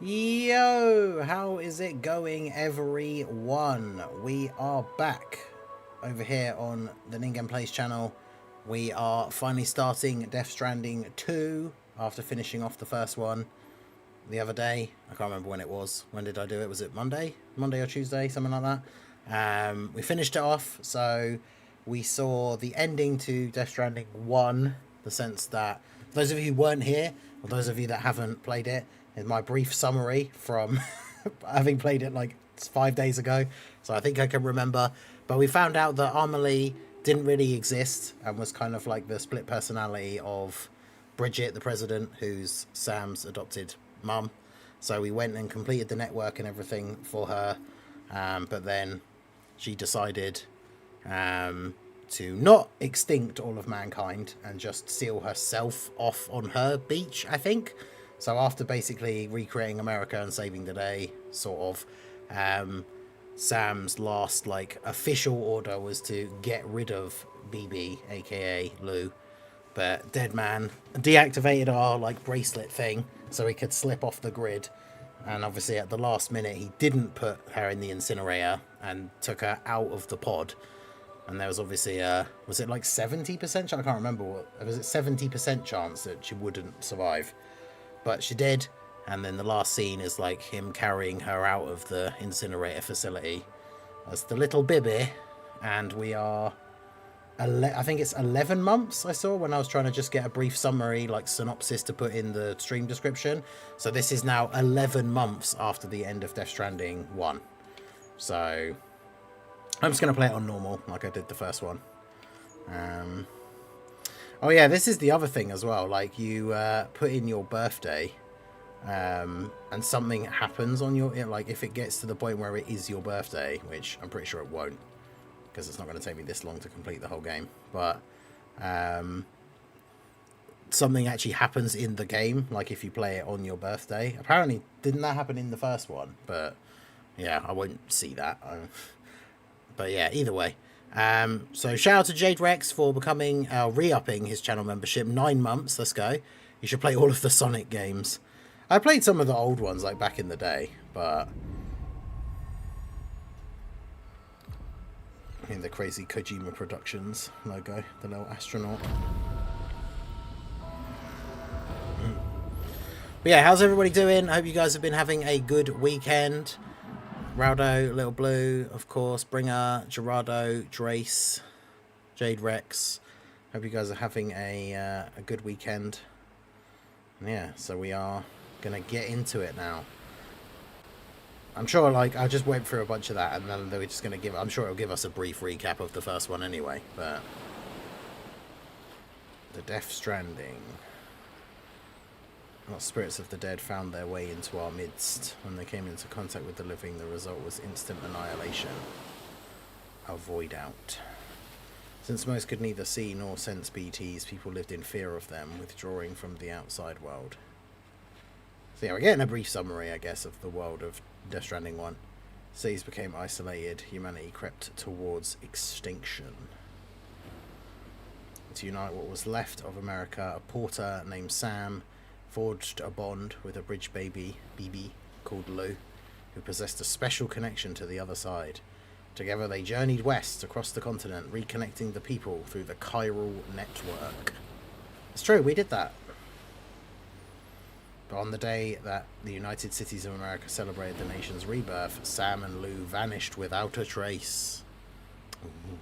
Yo, how is it going, everyone? We are back over here on the Ningen Plays channel. We are finally starting Death Stranding 2 after finishing off the first one the other day. I can't remember when it was. When did I do it? Was it Monday? Monday or Tuesday? Something like that. We finished it off, so we saw the ending to Death Stranding 1, the sense that, for those of you who weren't here, or those of you that haven't played it, in my brief summary from having played it like 5 days ago, so I think I can remember. But we found out that Amelie didn't really exist and was kind of like the split personality of Bridget, the president, who's Sam's adopted mum. So we went and completed the network and everything for her, but then she decided to not extinct all of mankind and just seal herself off on her beach, I think. So after basically recreating America and saving the day, sort of, Sam's last like official order was to get rid of BB, aka Lou. But Deadman deactivated our like bracelet thing so he could slip off the grid. And obviously at the last minute he didn't put her in the incinerator and took her out of the pod. And there was obviously was it like 70%? I can't remember what was it, 70% chance that she wouldn't survive. But she did, and then the last scene is like him carrying her out of the incinerator facility as the little Bibby, and we are, I think it's 11 months I saw when I was trying to just get a brief summary, like synopsis to put in the stream description. So this is now 11 months after the end of Death Stranding 1. So I'm just going to play it on normal like I did the first one. Oh yeah, this is the other thing as well. Like you put in your birthday, and something happens on your, like if it gets to the point where it is your birthday, which I'm pretty sure it won't, because it's not going to take me this long to complete the whole game. But something actually happens in the game, like if you play it on your birthday. Apparently, didn't that happen in the first one? But yeah, I won't see that. But yeah, either way. So shout out to Jade Rex for becoming re-upping his channel membership. 9 months, let's go. You should play all of the Sonic games. I played some of the old ones like back in the day, but I mean the crazy Kojima Productions logo, the little astronaut. But yeah, how's everybody doing? I hope you guys have been having a good weekend. Raldo, Little Blue, of course, Bringer, Gerardo, Drace, Jade Rex. Hope you guys are having a good weekend. Yeah, so we are going to get into it now. I'm sure, like, I just went through a bunch of that, and then we're just going to give, I'm sure it'll give us a brief recap of the first one anyway, but the Death Stranding. What spirits of the dead found their way into our midst. When they came into contact with the living, the result was instant annihilation. A void out. Since most could neither see nor sense BTs, people lived in fear of them, withdrawing from the outside world. So yeah, we're getting a brief summary, I guess, of the world of Death Stranding 1. Cities became isolated, humanity crept towards extinction. To unite what was left of America, a porter named Sam forged a bond with a bridge baby, BB, called Lou, who possessed a special connection to the other side. Together they journeyed west across the continent, reconnecting the people through the Chiral network. It's true, we did that. But on the day that the United Cities of America celebrated the nation's rebirth, Sam and Lou vanished without a trace. Ooh.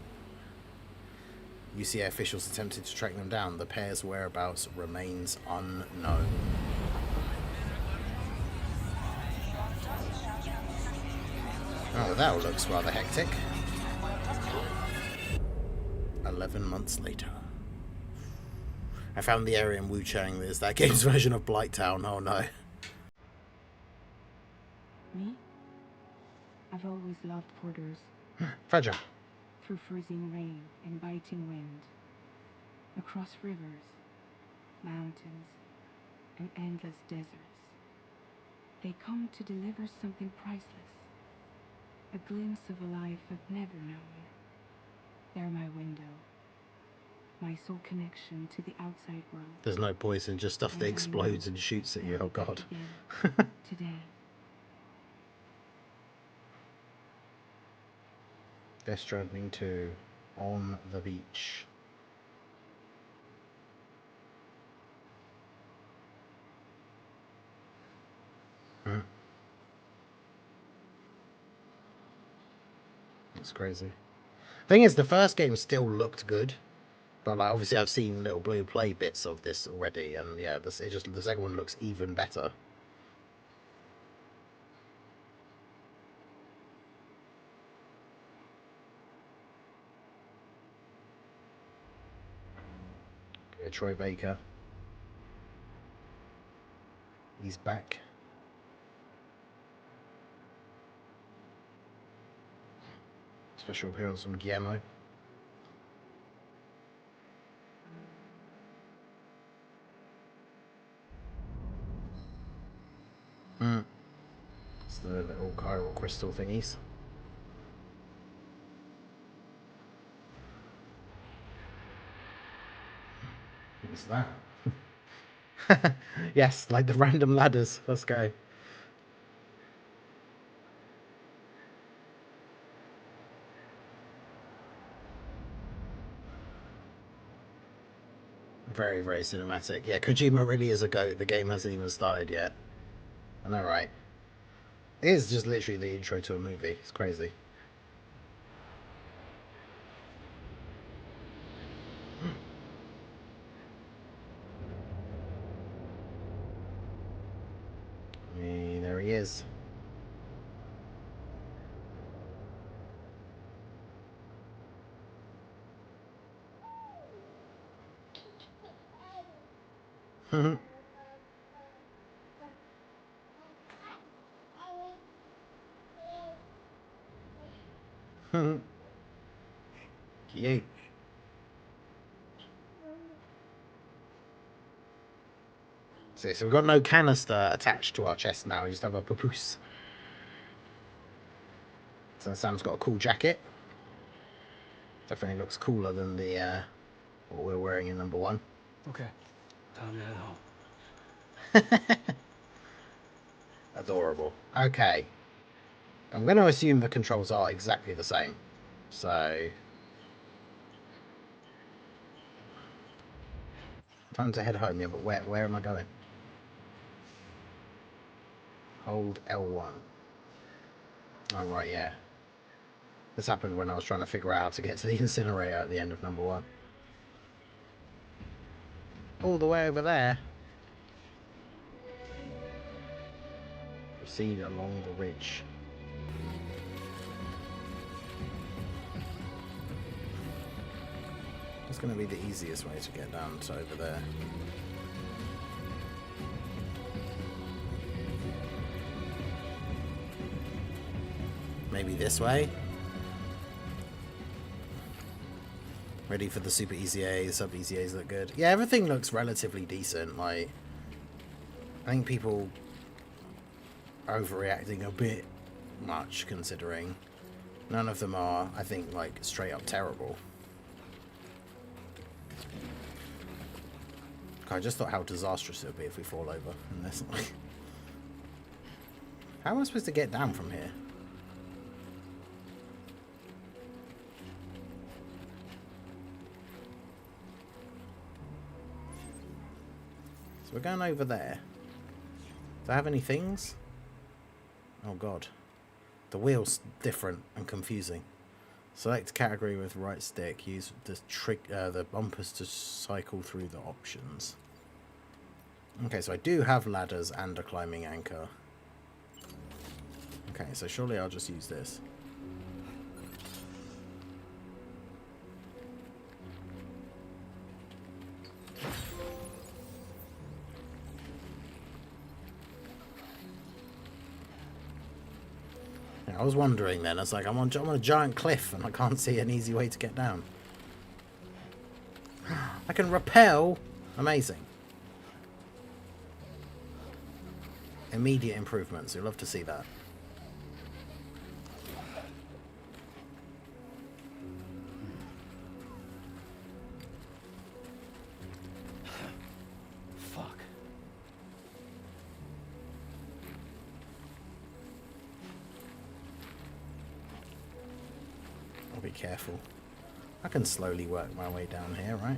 UCA officials attempted to track them down. The pair's whereabouts remains unknown. Oh, that all looks rather hectic. 11 months later. I found the area in Wuchang. There's that game's version of Blighttown. Oh no. Me? I've always loved porters. Fragile. Through freezing rain and biting wind, across rivers, mountains, and endless deserts. They come to deliver something priceless, a glimpse of a life I've never known. They're my window, my sole connection to the outside world. There's no poison, just stuff And that I explodes know and shoots at I'll you. be Oh back god. again, today. Death Stranding 2 on the beach. That's crazy. Thing is, the first game still looked good, but like obviously I've seen little blue play bits of this already, and yeah, the second one looks even better. Yeah, Troy Baker. He's back. Special appearance from Guillermo. It's the little chiral crystal thingies. What's that? Yes, like the random ladders. Let's go. Very, very cinematic. Yeah, Kojima really is a goat. The game hasn't even started yet. I know, right? It is just literally the intro to a movie. It's crazy. There he is. Cute. So we've got no canister attached to our chest now. We just have a papoose. So Sam's got a cool jacket. Definitely looks cooler than the what we're wearing in number 1. Okay, time to head home. Adorable. Okay. I'm going to assume the controls are exactly the same. So time to head home. Yeah, but where am I going? Hold L1. Oh, right, yeah. This happened when I was trying to figure out how to get to the incinerator at the end of number 1. All the way over there. Proceed along the ridge. It's going to be the easiest way to get down to over there. Maybe this way? Ready for the super EZA, sub EZAs look good. Yeah, everything looks relatively decent. Like, I think people are overreacting a bit much, considering none of them are, I think, like, straight up terrible. I just thought how disastrous it would be if we fall over in this. How am I supposed to get down from here? So we're going over there. Do I have any things? Oh god. The wheel's different and confusing. Select category with right stick. Use the bumpers to cycle through the options. Okay, so I do have ladders and a climbing anchor. Okay, so surely I'll just use this. I was wondering then, I was like, I'm on a giant cliff and I can't see an easy way to get down. I can rappel! Amazing. Immediate improvements, you'll love to see that. I'll be careful. I can slowly work my way down here, right?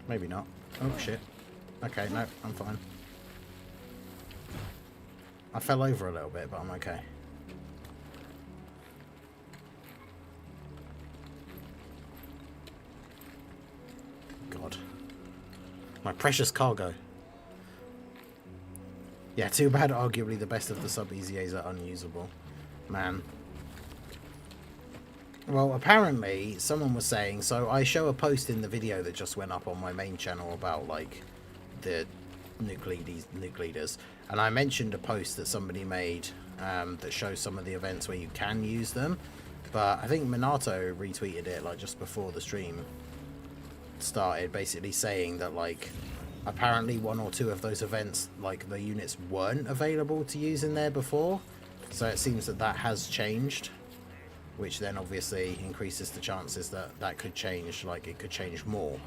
Maybe not. Oh shit. Okay, no, I'm fine. I fell over a little bit, but I'm okay. God. My precious cargo. Yeah, too bad arguably the best of the sub-EZAs are unusable. Man. Well, apparently, someone was saying, so I show a post in the video that just went up on my main channel about, like, the nuke leaders, and I mentioned a post that somebody made that shows some of the events where you can use them, but I think Minato retweeted it, like, just before the stream started, basically saying that, like, apparently one or two of those events, like, the units weren't available to use in there before, so it seems that that has changed. Which then obviously increases the chances that that could change, like it could change more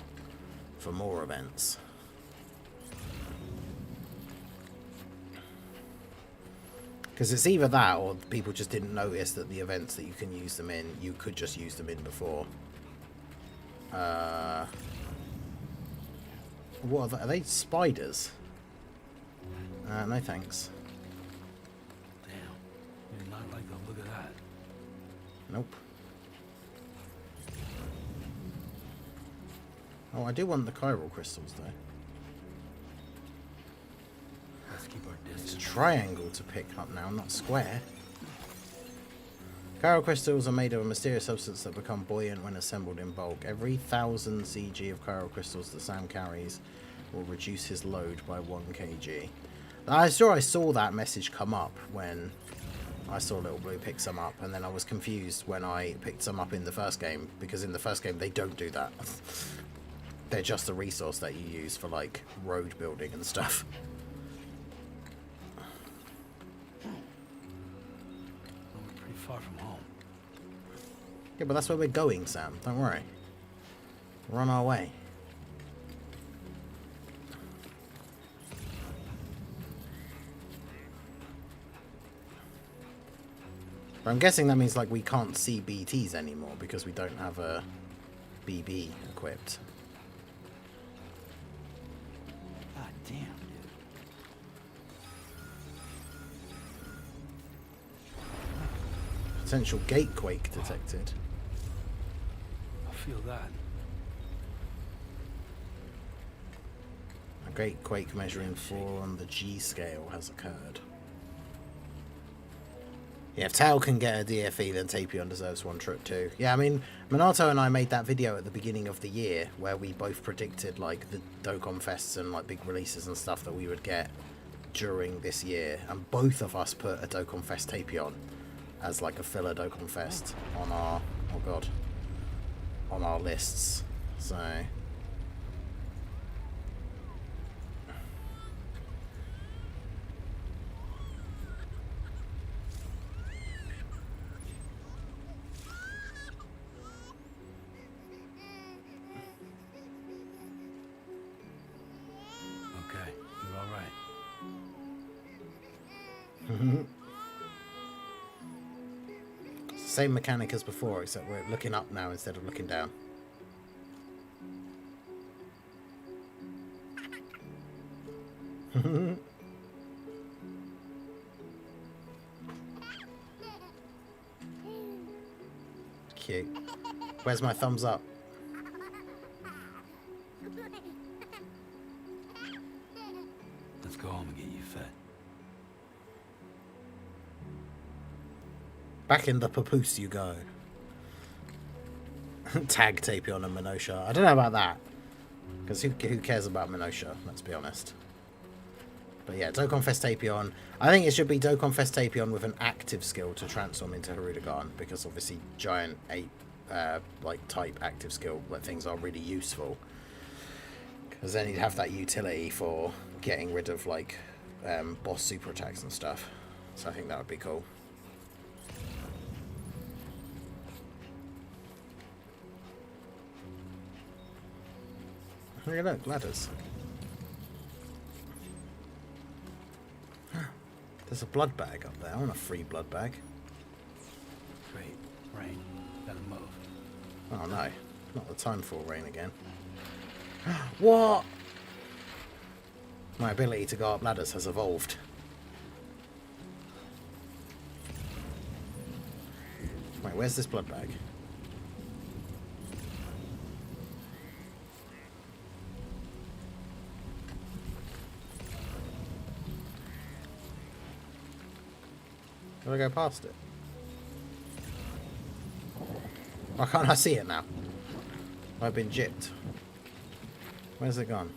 for more events. Because it's either that or people just didn't notice that the events that you can use them in, you could just use them in before. What are they spiders? No thanks. Damn, you're not like the look of that. Nope. Oh, I do want the chiral crystals though. Let's keep our It's distance. triangle to pick up now, not square. Chiral crystals are made of a mysterious substance that become buoyant when assembled in bulk. Every 1,000 CG of chiral crystals that Sam carries will reduce his load by 1 kg. I'm sure I saw that message come up when I saw Little Blue pick some up, and then I was confused when I picked some up in the first game, because in the first game they don't do that. They're just a resource that you use for, like, road building and stuff. Well, we're pretty far from home. Yeah, but that's where we're going, Sam. Don't worry. We're on our way. But I'm guessing that means, like, we can't see BTs anymore because we don't have a BB equipped. God damn, dude. Potential gatequake detected. I feel that. A gatequake measuring 4 on the G scale has occurred. Yeah, if Tao can get a DFE, then Tapion deserves one trip too. Yeah, I mean, Minato and I made that video at the beginning of the year where we both predicted, like, the Dokkan Fests and, like, big releases and stuff that we would get during this year. And both of us put a Dokkan Fest Tapion as, like, a filler Dokkan Fest on our, oh god, on our lists. So... Okay, you're all right. It's the same mechanic as before, except we're looking up now instead of looking down. Cute. Where's my thumbs up? Let's go home and get you fed. Back in the papoose you go. Tag Tapion and Minosha. I don't know about that. Because who cares about Minosha, let's be honest. But yeah, Dokkan Fest Tapion. I think it should be Dokkan Fest Tapion with an active skill to transform into Hirudegarn. Because obviously giant 8 like type active skill like things are really useful. Because then you'd have that utility for getting rid of like boss super attacks and stuff. So I think that would be cool. Here, look, ladders. There's a blood bag up there. I want a free blood bag. Great. Rain. Gotta move. Oh no. Not the time for rain again. What? My ability to go up ladders has evolved. Wait, where's this blood bag? Did I go past it? Why can't I see it now? I've been gypped. Where's it gone?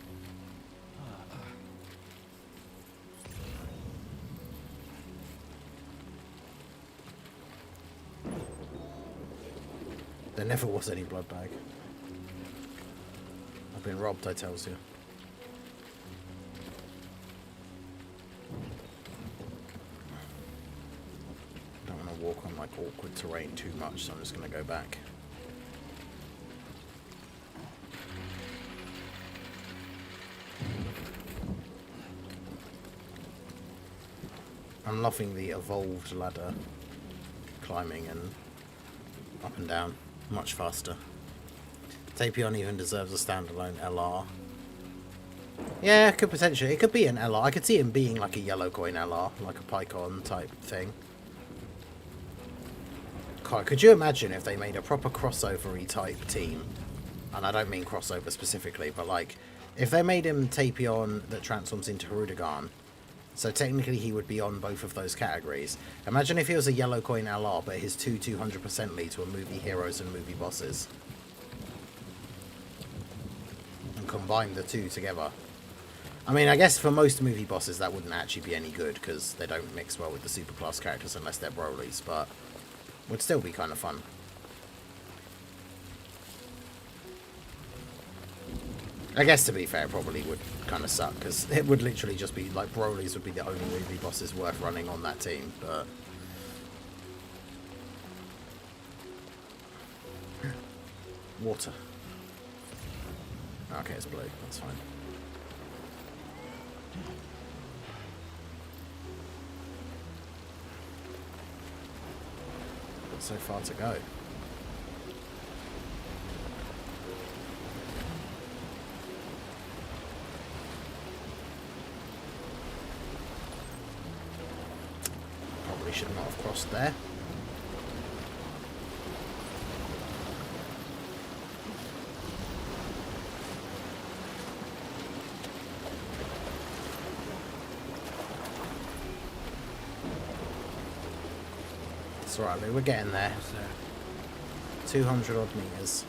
There never was any blood bag. I've been robbed, I tells you. I don't want to walk on like awkward terrain too much, so I'm just going to go back. I'm loving the evolved ladder climbing and up and down much faster. Tapion even deserves a standalone LR. Yeah, it could potentially. It could be an LR. I could see him being like a yellow coin LR, like a Pycon type thing. God, could you imagine if they made a proper crossover-y type team? And I don't mean crossover specifically, but like if they made him Tapion that transforms into Hirudegarn. So technically he would be on both of those categories. Imagine if he was a yellow coin LR, but his 200% lead to a movie heroes and movie bosses. And combine the two together. I mean, I guess for most movie bosses that wouldn't actually be any good, because they don't mix well with the superclass characters unless they're Broly's, but would still be kind of fun. I guess, to be fair, it probably would kind of suck, because it would literally just be, like, Broly's would be the only movie bosses worth running on that team, but... Water. Okay, it's blue, that's fine. Got so far to go. Should not have crossed there. It's alright, Lou, we're getting there. 200 odd meters.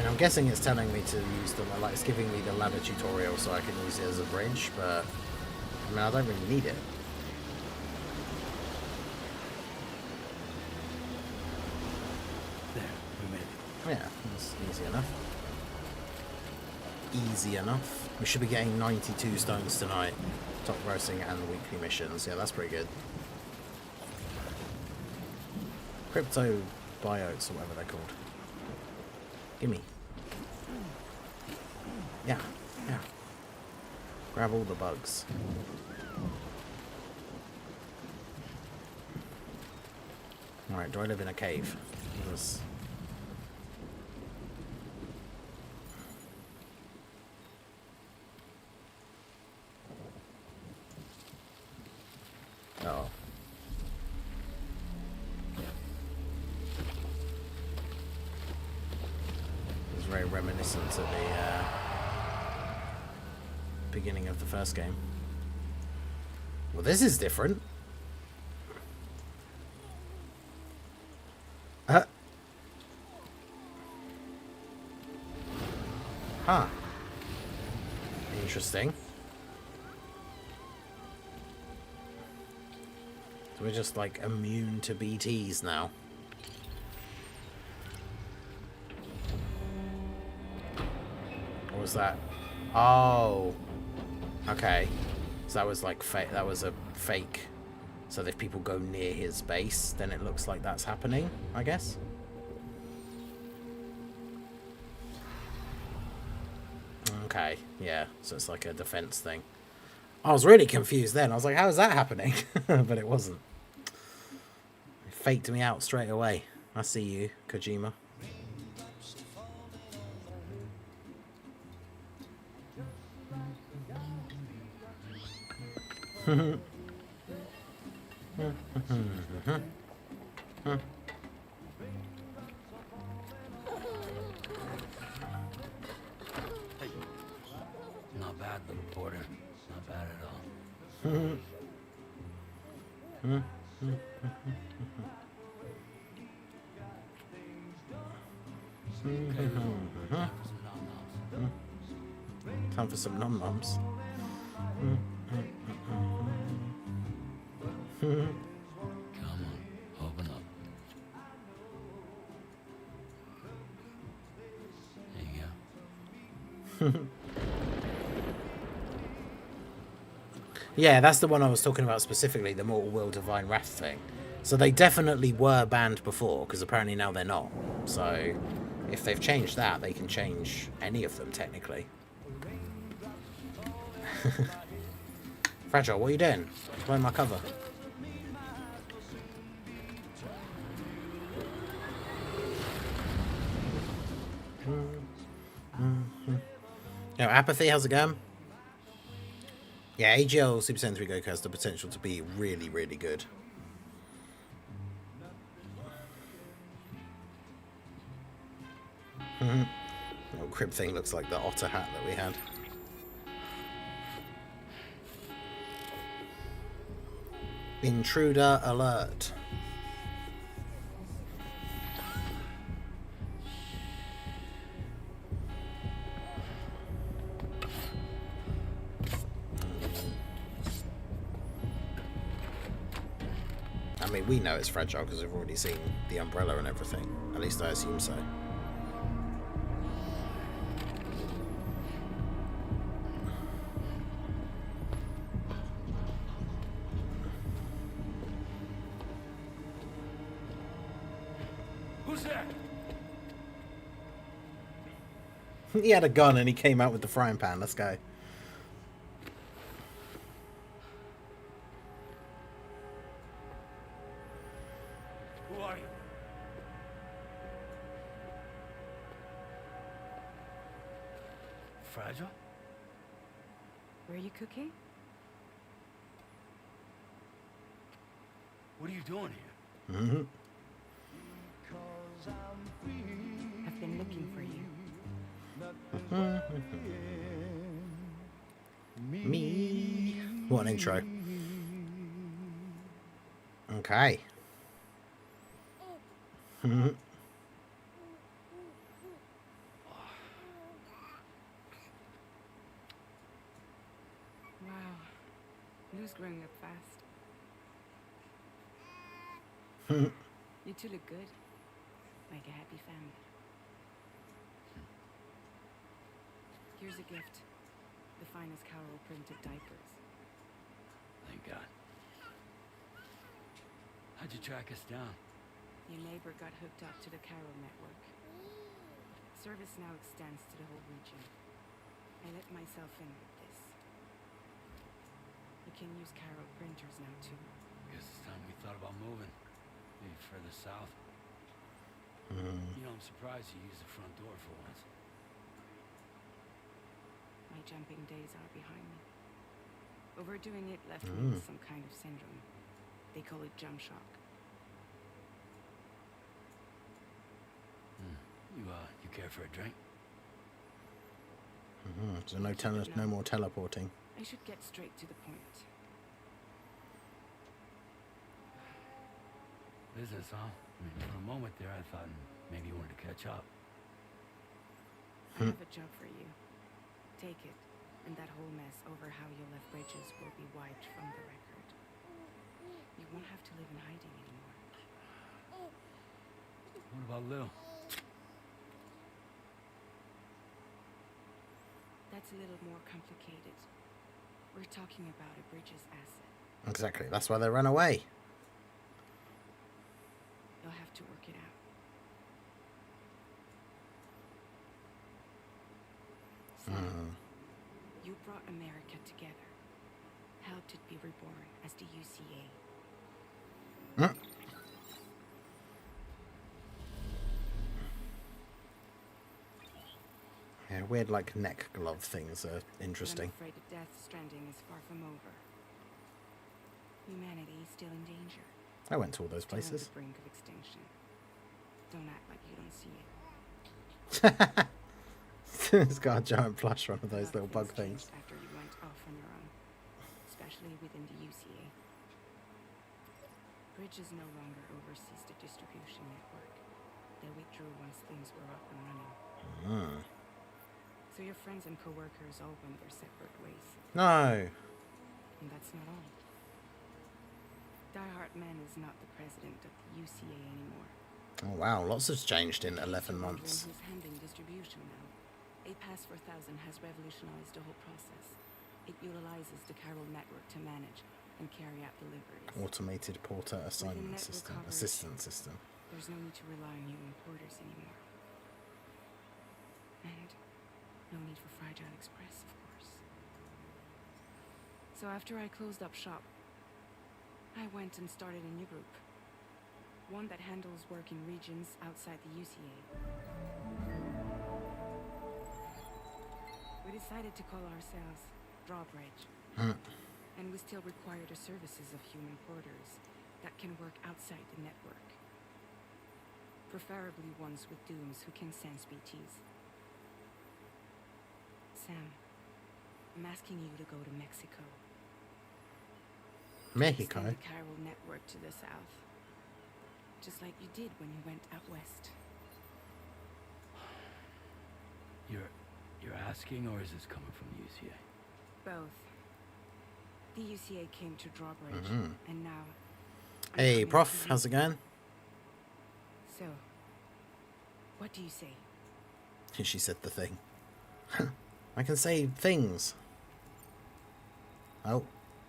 I'm guessing it's telling me to use the, like, it's giving me the ladder tutorial so I can use it as a bridge, but I mean, I don't really need it. There, we made it. Yeah, that's easy enough. Easy enough. We should be getting 92 stones tonight. Top grossing and weekly missions. Yeah, that's pretty good. Crypto biotes or whatever they're called. Gimme. Yeah, yeah. Grab all the bugs. Alright, do I live in a cave? Because... Oh. It's very reminiscent to the beginning of the first game. Well, this is different. Huh. Interesting. So we're just like immune to BTs now. What was that? Oh. Okay. So that was like fake. That was a fake. So that if people go near his base, then it looks like that's happening, I guess. Okay, yeah. So it's like a defense thing. I was really confused then. I was like, how is that happening? But it wasn't. It faked me out straight away. I see you, Kojima. Not bad, little porter. Not bad at all. Time for some nom-noms. Come on, open up. There you go. Yeah, that's the one I was talking about specifically, the Mortal Will Divine Wrath thing. So they definitely were banned before, because apparently now they're not. So if they've changed that, they can change any of them, technically. Fragile, what are you doing? Blowing my cover. Yo, Apathy, how's it going? Yeah, AGL Super Sensory Goku has the potential to be really, really good. The little crib thing looks like the otter hat that we had. Intruder alert. I mean, we know it's fragile because we've already seen the umbrella and everything. At least I assume so. Who's there? He had a gun and he came out with the frying pan. Let's go. Who are you? Fragile? Were you cooking? What are you doing here? Mm-hmm. I've been looking for you. Me. What an intro. Okay. Wow. Lou's growing up fast. You two look good. Like a happy family. Here's a gift. The finest Chiral printed diapers. Thank God. How'd you track us down? Your neighbor got hooked up to the Chiral network. Service now extends to the whole region. I let myself in with this. You can use Chiral printers now too. Guess it's time we thought about moving. Maybe further south. You know, I'm surprised you used the front door for once. My jumping days are behind me. Overdoing it left me with some kind of syndrome. They call it jump shock. You care for a drink? So no more teleporting. I should get straight to the point. Business, huh? I mean, for a moment there, I thought maybe you wanted to catch up. I have a job for you. Take it, and that whole mess over how you left bridges will be wiped from the record. You won't have to live in hiding anymore. What about Lou? That's a little more complicated. We're talking about a bridge's asset. Exactly. That's why they ran away. You'll have to work it out. Sam, you brought America together. Helped it be reborn as the UCA. Yeah, weird like neck glove things are interesting. I'm afraid that Death Stranding is far from over. Humanity is still in danger. I went to all those Still on places. the brink of extinction. Don't act like you don't see it. It's got a giant plush one of those little bug things. Changed after you went off on your own, especially within the UCA. Bridges no longer oversees the distribution network. They withdrew once things were up and running. So your friends and co-workers all went their separate ways. No. And that's not all. Die Hard Man is not the president of the UCA anymore. Oh wow, lots has changed in 11 months. Who's handling distribution now? A pass for 1,000 has revolutionized the whole process. It utilizes the Chiral network to manage and carry out deliveries. Automated porter assignment network system. coverage, Assistant system. There's no need to rely on human porters anymore. And no need for Fragile Express, of course. So after I closed up shop, I went and started a new group. One that handles work in regions outside the UCA. We decided to call ourselves Drawbridge. And we still require the services of human porters that can work outside the network. Preferably ones with dooms who can sense BTs. Sam, I'm asking you to go to Mexico. Mexico? Extend the Chiral network to the south. Just like you did when you went out west. You're asking, or is this coming from the UCA? Both. The UCA came to Drawbridge, and now... I'm Hey, coming Prof, to you. how's it going? So, what do you say? She said the thing. I can say things. Oh,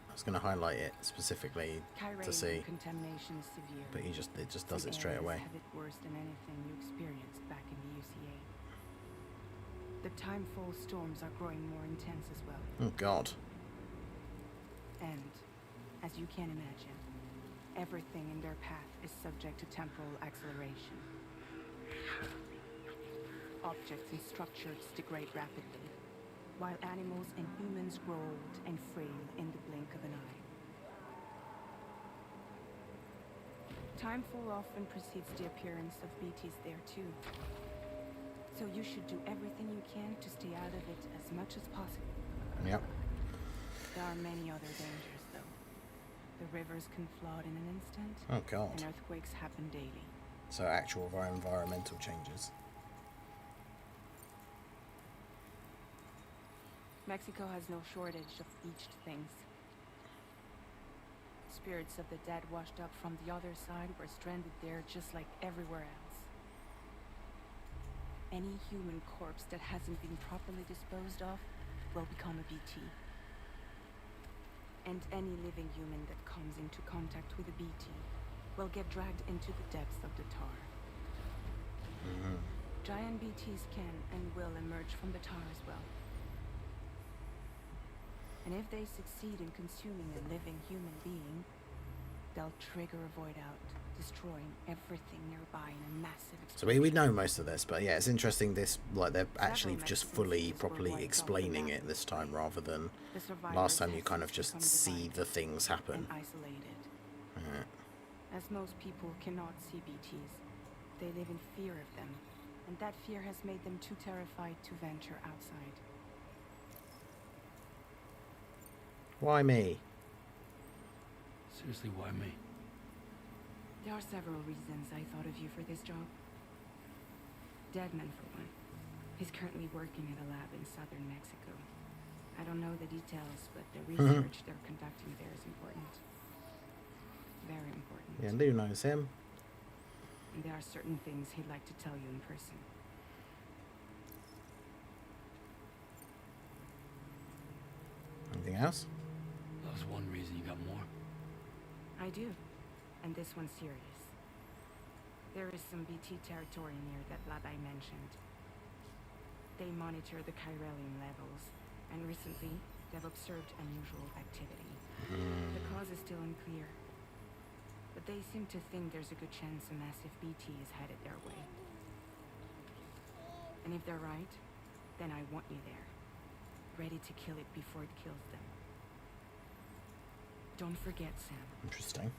I was going to highlight it specifically to see, Contamination is severe. but it just does Some it straight areas away. have it worse than anything you experienced back in the UCA. The timefall storms are growing more intense as well. Oh God. And, as you can imagine, everything in their path is subject to temporal acceleration. Objects and structures degrade rapidly, while animals and humans grow old and frail in the blink of an eye. Timefall often precedes the appearance of BTs there too. So you should do everything you can to stay out of it as much as possible. Yep. There are many other dangers, though. The rivers can flood in an instant, Oh God. and earthquakes happen daily. So actual environmental changes. Mexico has no shortage of beached things. Spirits of the dead washed up from the other side were stranded there just like everywhere else. Any human corpse that hasn't been properly disposed of will become a BT. And any living human that comes into contact with a BT will get dragged into the depths of the tar. Giant BTs can and will emerge from the tar as well. And if they succeed in consuming a living human being, they'll trigger a void out, destroying everything nearby in a massive So we know most of this, but yeah, it's interesting this, like, they're actually just fully, properly explaining it this time, rather than last time you kind of just see the things happen. and isolated. As most people cannot see BTs, they live in fear of them, and that fear has made them too terrified to venture outside. Why me? Seriously, why me? There are several reasons I thought of you for this job. Deadman, for one. He's currently working at a lab in southern Mexico. I don't know the details, but the research they're conducting there is important. Very important. Yeah, Lou knows him. And there are certain things he'd like to tell you in person. Anything else? I do, and this one's serious. There is some BT territory near that lab I mentioned. They monitor the chiralium levels, and recently they've observed unusual activity. The cause is still unclear, but they seem to think there's a good chance a massive BT is headed their way. And if they're right, then I want you there, ready to kill it before it kills them. Don't forget, Sam. Interesting.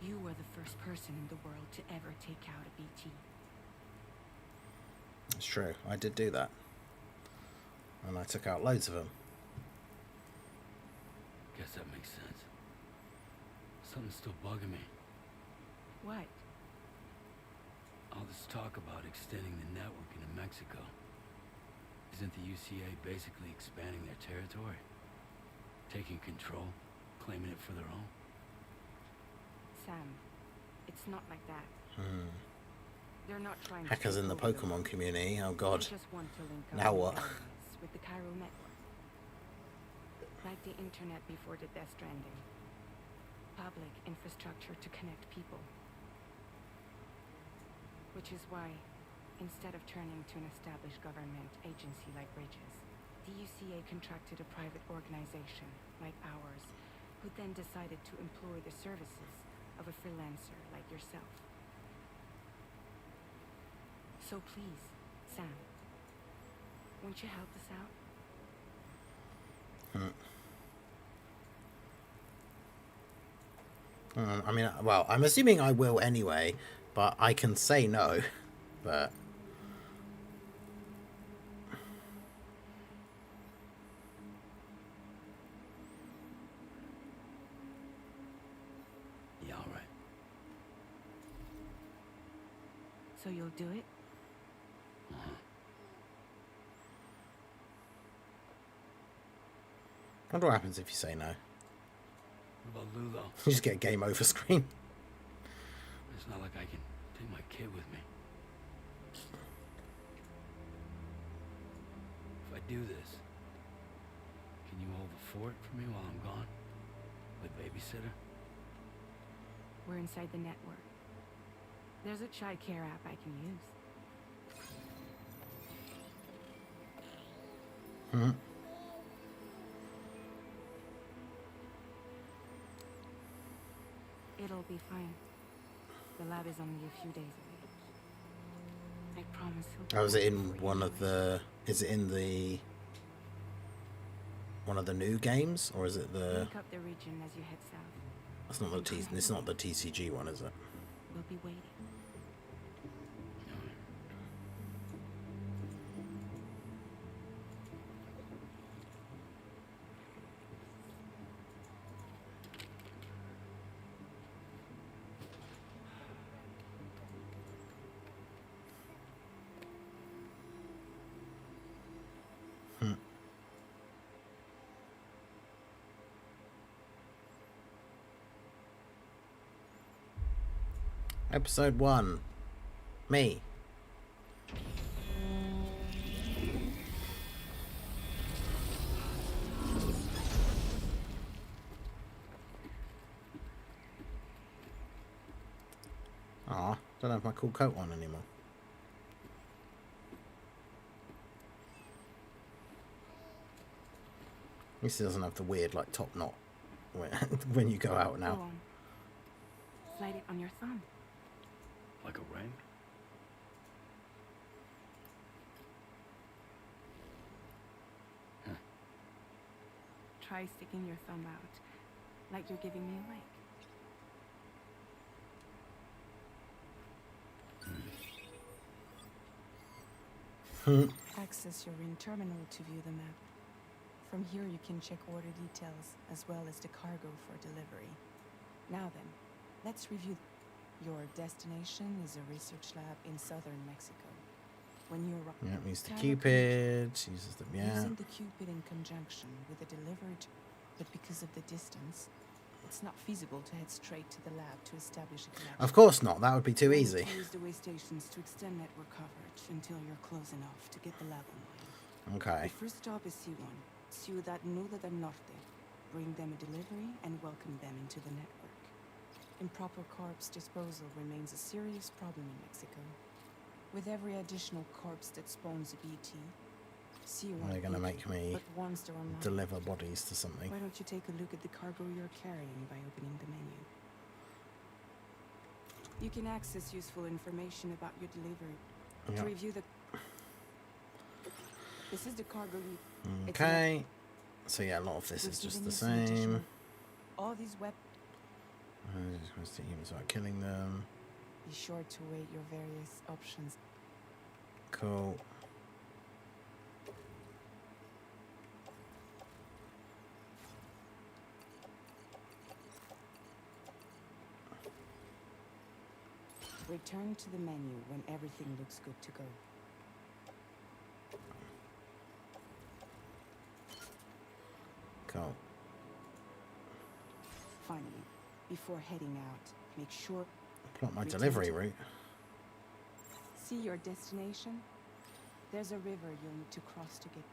You were the first person in the world to ever take out a BT. It's true. I did do that. And I took out loads of them. Guess that makes sense. Something's still bugging me. What? All this talk about extending the network into Mexico. Isn't the UCA basically expanding their territory? Taking control, claiming it for their own? Sam, it's not like that. They're not trying to Hackers take in the over Pokemon community. Oh god. They just want to link up Now the what? colonies with the chiral network. Like the internet before the Death Stranding. Public infrastructure to connect people. Which is why, instead of turning to an established government agency like Bridges, the UCA contracted a private organization like ours, who then decided to employ the services of a freelancer like yourself. So please, Sam, won't you help us out? I mean, well, I'm assuming I will anyway, but I can say no. But Yeah, all right. So you'll do it? I wonder what happens if you say no. What about Lou, though? You just get a game over screen. It's not like I can take my kid with me. If I do this, can you hold the fort for me while I'm gone? With babysitter? We're inside the network. There's a child care app I can use. It'll be fine. The lab is only a few days away. I promise he'll... Oh, is it in one of the... Is it in the... one of the new games? Or is it the... Link up the region as you head south. That's not the T... It's not the TCG one, is it? We'll be waiting. Episode 1. Me. Aw, don't have my cool coat on anymore. At least it doesn't have the weird, like, top knot when you go out Go now. on. Slide it on your thumb. Like a ring? Try sticking your thumb out, like you're giving me a leg. Access your ring terminal to view the map. From here you can check order details, as well as the cargo for delivery. Now then, let's review. Your destination is a research lab in southern Mexico. When you arrive... Yeah, it uses the Cupid, uses the... Yeah. Using the Cupid in conjunction with the delivery, but because of the distance, it's not feasible to head straight to the lab to establish a connection. Of course not, that would be too easy. Use the way stations to extend network coverage until you're close enough to get the lab online. Okay. The first stop is C1, Ciudad Nueva del Norte. bring them a delivery, and welcome them into the network. Improper corpse disposal remains a serious problem in Mexico. With every additional corpse that spawns a BT, see one They're going to make me but once they're online, deliver bodies to something. why don't you take a look at the cargo you're carrying by opening the menu? You can access useful information about your delivery. Yeah. To review the... This is the cargo route. Okay. So yeah, a lot of this is just the same. All these weapons... Just humans without killing them. Be sure to weigh your various options. Cool. Return to the menu when everything looks good to go. Cool. Finally, before heading out, make sure... Plot my delivery route. See your destination? There's a river you'll need to cross to get...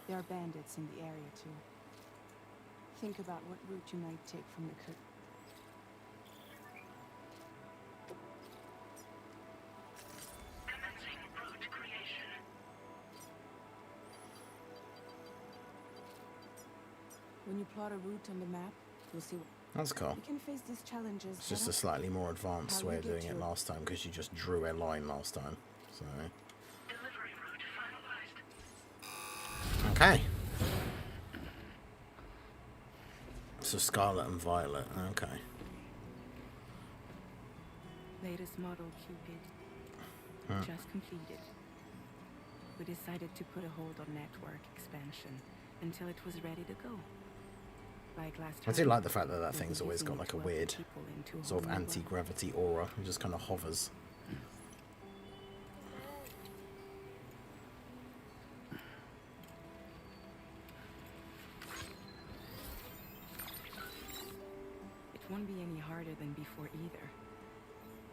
There are bandits in the area too. Think about what route you might take from the coast. When you plot a route on the map, you'll see what... That's cool. You can face these challenges. It's just a slightly more advanced How way you of get doing it to- last time because you just drew a line last time. So. Delivery route finalized. Okay. So Scarlet and Violet. Okay. Latest model Cupid. Just completed. We decided to put a hold on network expansion until it was ready to go. Like last I time. do like the fact that that we'll thing's be always using got it like to a welcome weird people into a sort of whole new world. anti-gravity aura. It just kind of hovers. It won't be any harder than before either.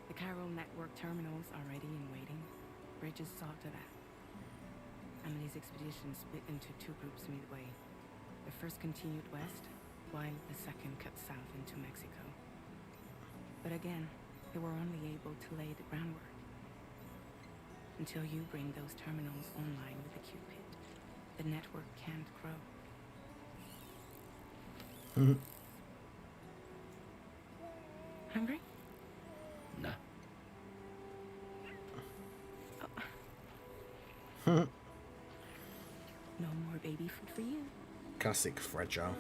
The Chiral network terminals are ready and waiting. Bridges saw to that. Emily's expedition split into two groups midway. The first continued west, while the second cut south into Mexico. But again, they were only able to lay the groundwork. Until you bring those terminals online with the Cupid, the network can't grow. Hungry? Nah. No more baby food for you. Classic fragile.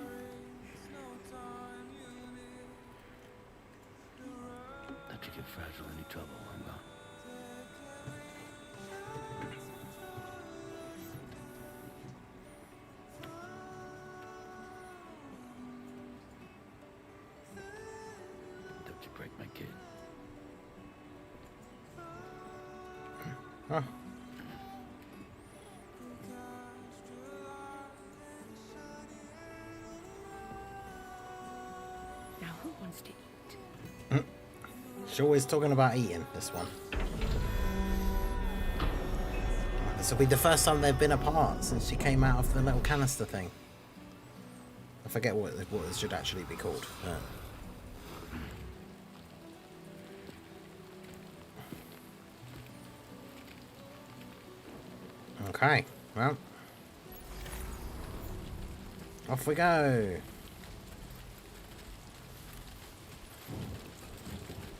Don't you get fragile any trouble, I'm gone. Don't you break my kid. Oh. Now who wants to eat? She's always talking about eating, this one. This will be the first time they've been apart since she came out of the little canister thing. I forget what it should actually be called. Okay, well. Off we go.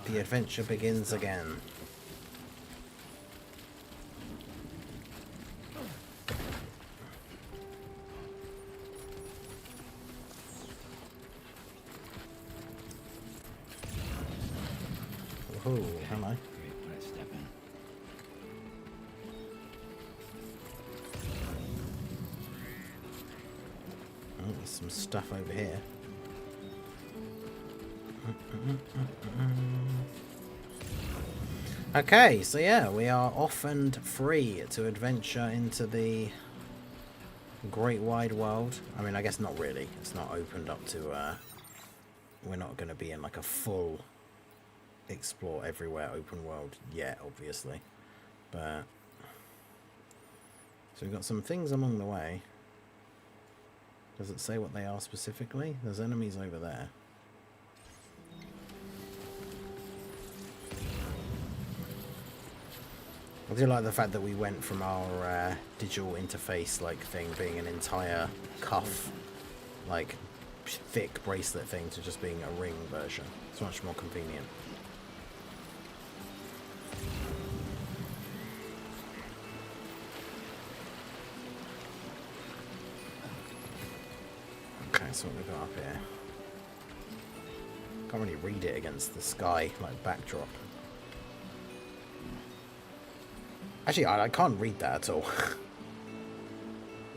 The adventure begins again. Oh, hello. Great when I step in. Oh, there's some stuff over here. Okay, so yeah, we are off and free to adventure into the great wide world. I mean, I guess not really. It's not opened up to, we're not going to be in like a full explore everywhere open world yet, obviously. But, so we've got some things along the way. Does it say what they are specifically? There's enemies over there. I do like the fact that we went from our digital interface like thing being an entire cuff, like thick bracelet thing, to just being a ring version. It's much more convenient. Okay, so what we got up here? Can't really read it against the sky, like backdrop. Actually, I can't read that at all.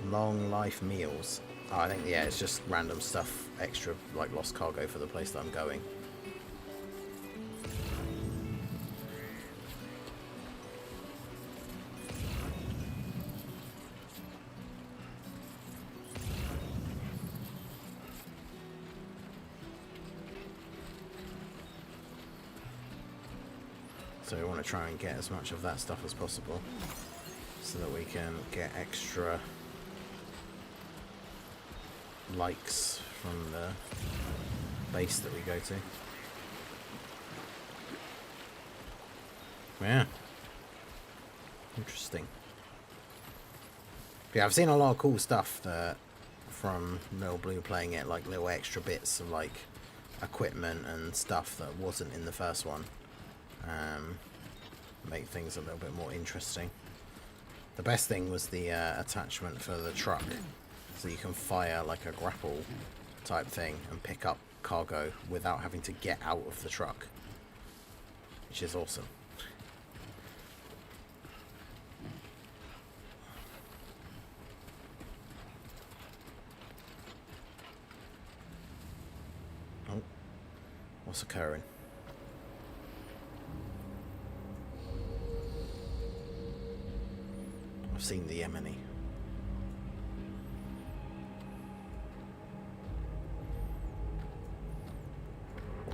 Long life meals. Oh, I think, yeah, it's just random stuff, extra, like lost cargo for the place that I'm going. So we want to try and get as much of that stuff as possible so that we can get extra likes from the base that we go to. Yeah. Interesting. Yeah, I've seen a lot of cool stuff that from Little Blue playing it, like little extra bits of like equipment and stuff that wasn't in the first one. Make things a little bit more interesting. The best thing was the attachment for the truck, so you can fire like a grapple type thing and pick up cargo without having to get out of the truck, which is awesome. Oh, what's occurring? I've seen the Yemeni.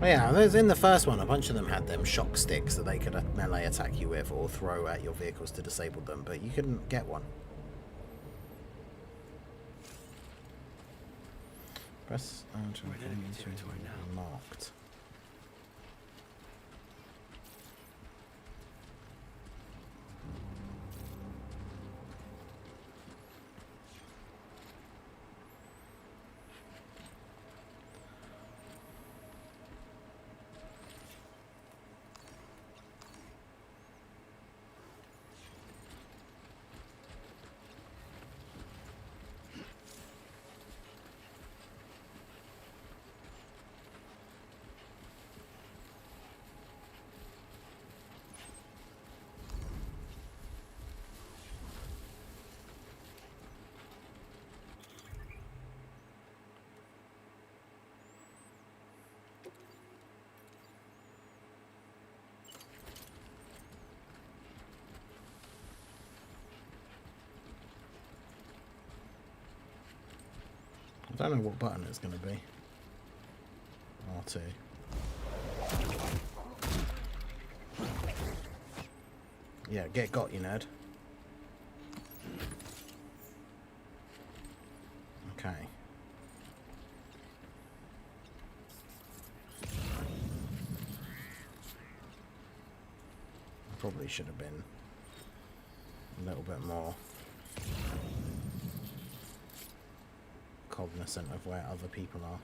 Oh yeah, there's in the first one, a bunch of them had them shock sticks that they could melee attack you with or throw at your vehicles to disable them, but you couldn't get one. Press to marked. I don't know what button it's going to be. R2. Yeah, get got, you nerd. Okay. Probably should have been a little bit more cognizant of where other people are.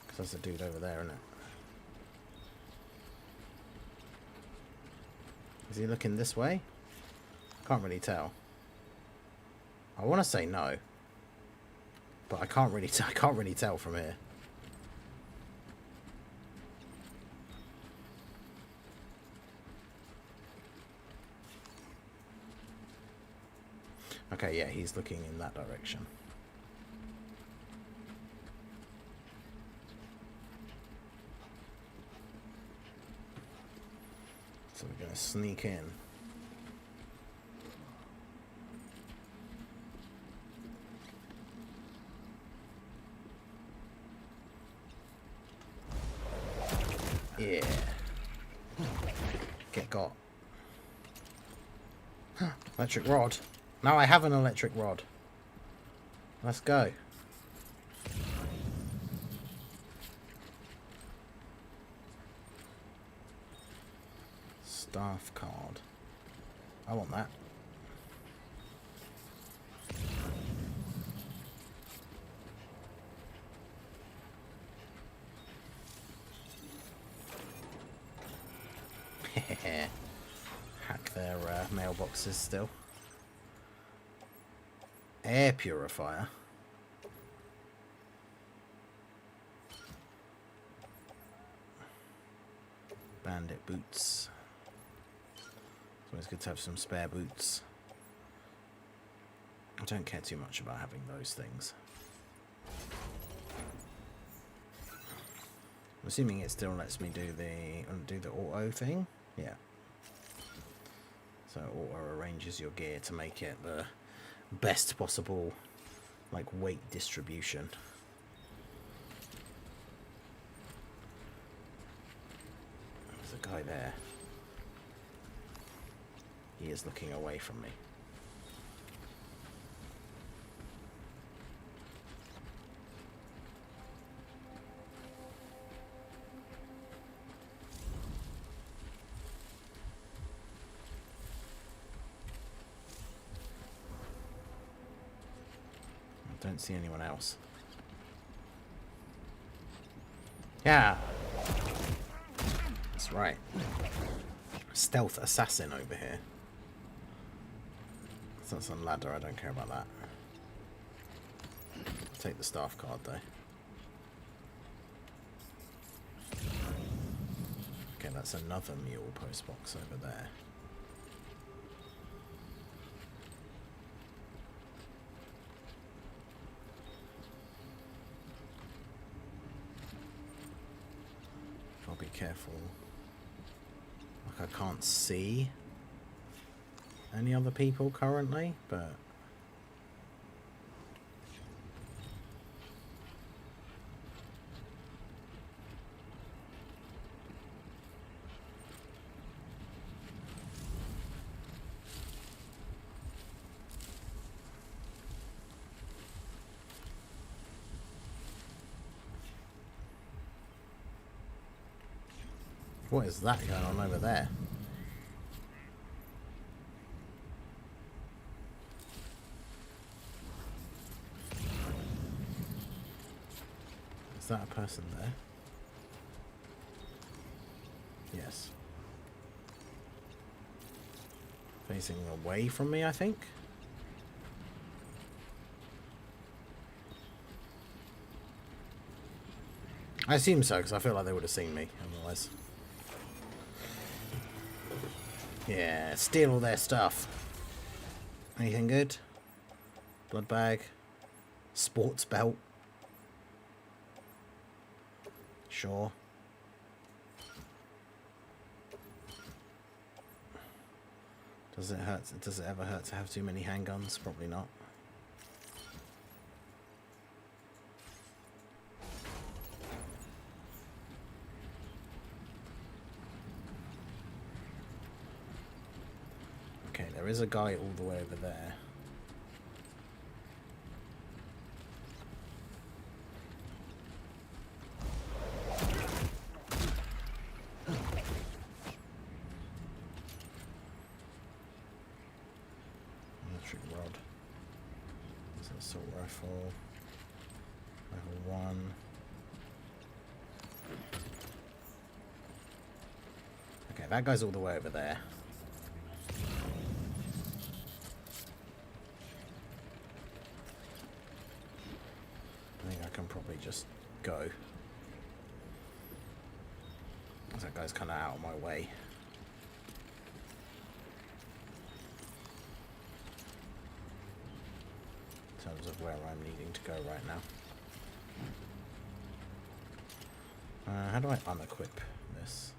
Because there's a dude over there, isn't it? Is he looking this way? Can't really tell. I want to say no, but I can't really tell from here. Okay, yeah, he's looking in that direction. So we're going to sneak in. Yeah. Get got. Electric rod. Now I have an electric rod. Let's go. Staff card. I want that. Hack their mailboxes still. Air purifier. Bandit boots. It's always good to have some spare boots. I don't care too much about having those things. I'm assuming it still lets me do the auto thing. Yeah. So auto arranges your gear to make it the best possible, like, weight distribution. There's a guy there. He is looking away from me. Don't see anyone else. Yeah. That's right. Stealth assassin over here. So that's on ladder, I don't care about that. Take the staff card though. Okay, that's another mule post box over there. I'll be careful. Like, I can't see any other people currently, but what is that going on over there? Is that a person there? Yes. Facing away from me, I think. I assume so, because I feel like they would have seen me otherwise. Yeah, steal all their stuff. Anything good? Blood bag. Sports belt. Sure. Does it hurt? Does it ever hurt to have too many handguns? Probably not. Okay, there is a guy all the way over there. Electric rod. There's an assault rifle. Level 1. Okay, that guy's all the way over there. I think I can probably just go. That guy's kind of out of my way. In terms of where I'm needing to go right now. How do I unequip this?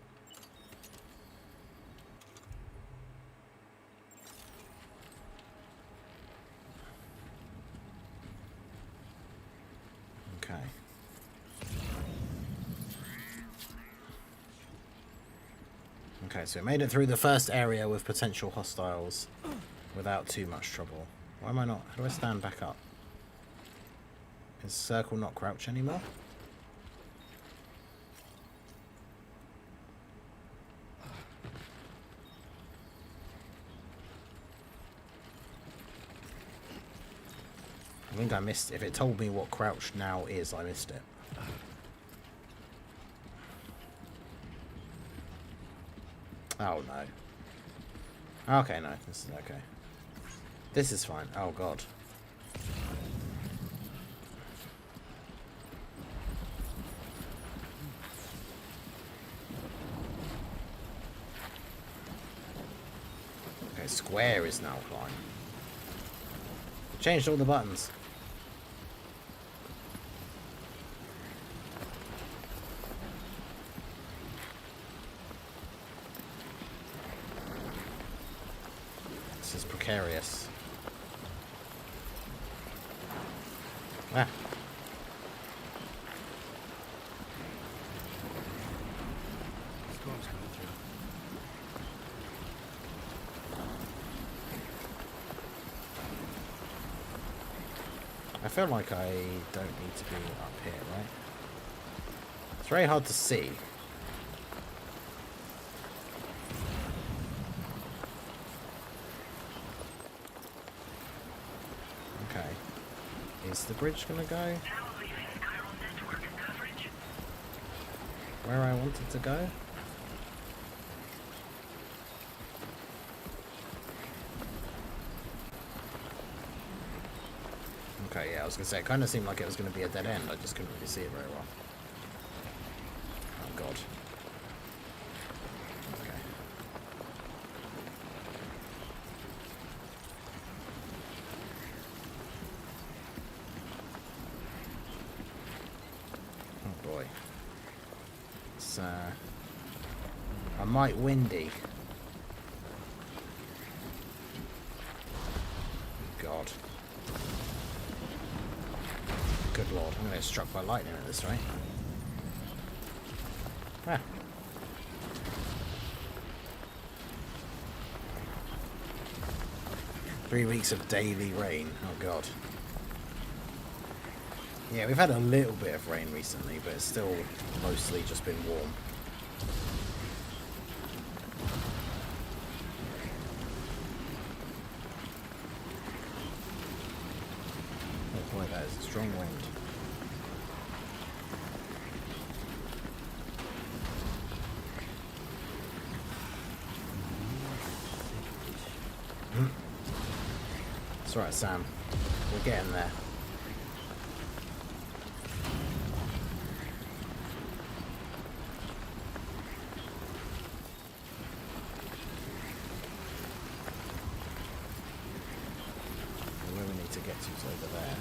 Okay. Okay, so we made it through the first area with potential hostiles without too much trouble. Why am I not? How do I stand back up? Is circle not crouch anymore? I think I missed it. If it told me what crouch now is, I missed it. Oh no. Okay, no, this is okay. This is fine. Oh god. Okay, square is now climb. Changed all the buttons. This is precarious. Ah. Storm's coming through. I feel like I don't need to be up here, right? It's very hard to see. Okay. Is the bridge gonna go Now leaving Chiral network coverage. where I want it to go? Okay, yeah, I was gonna say, it kind of seemed like it was gonna be a dead end. I just couldn't really see it very well. Oh god. Okay. Oh boy. It's a mite windy. God. Good lord, I'm gonna get struck by lightning at this rate. Ah. Three weeks of daily rain. Oh god. Yeah, we've had a little bit of rain recently, but it's still mostly just been warm. Oh boy, that is a strong wind. It's alright, Sam. We're getting there. Where we need to get to is over there.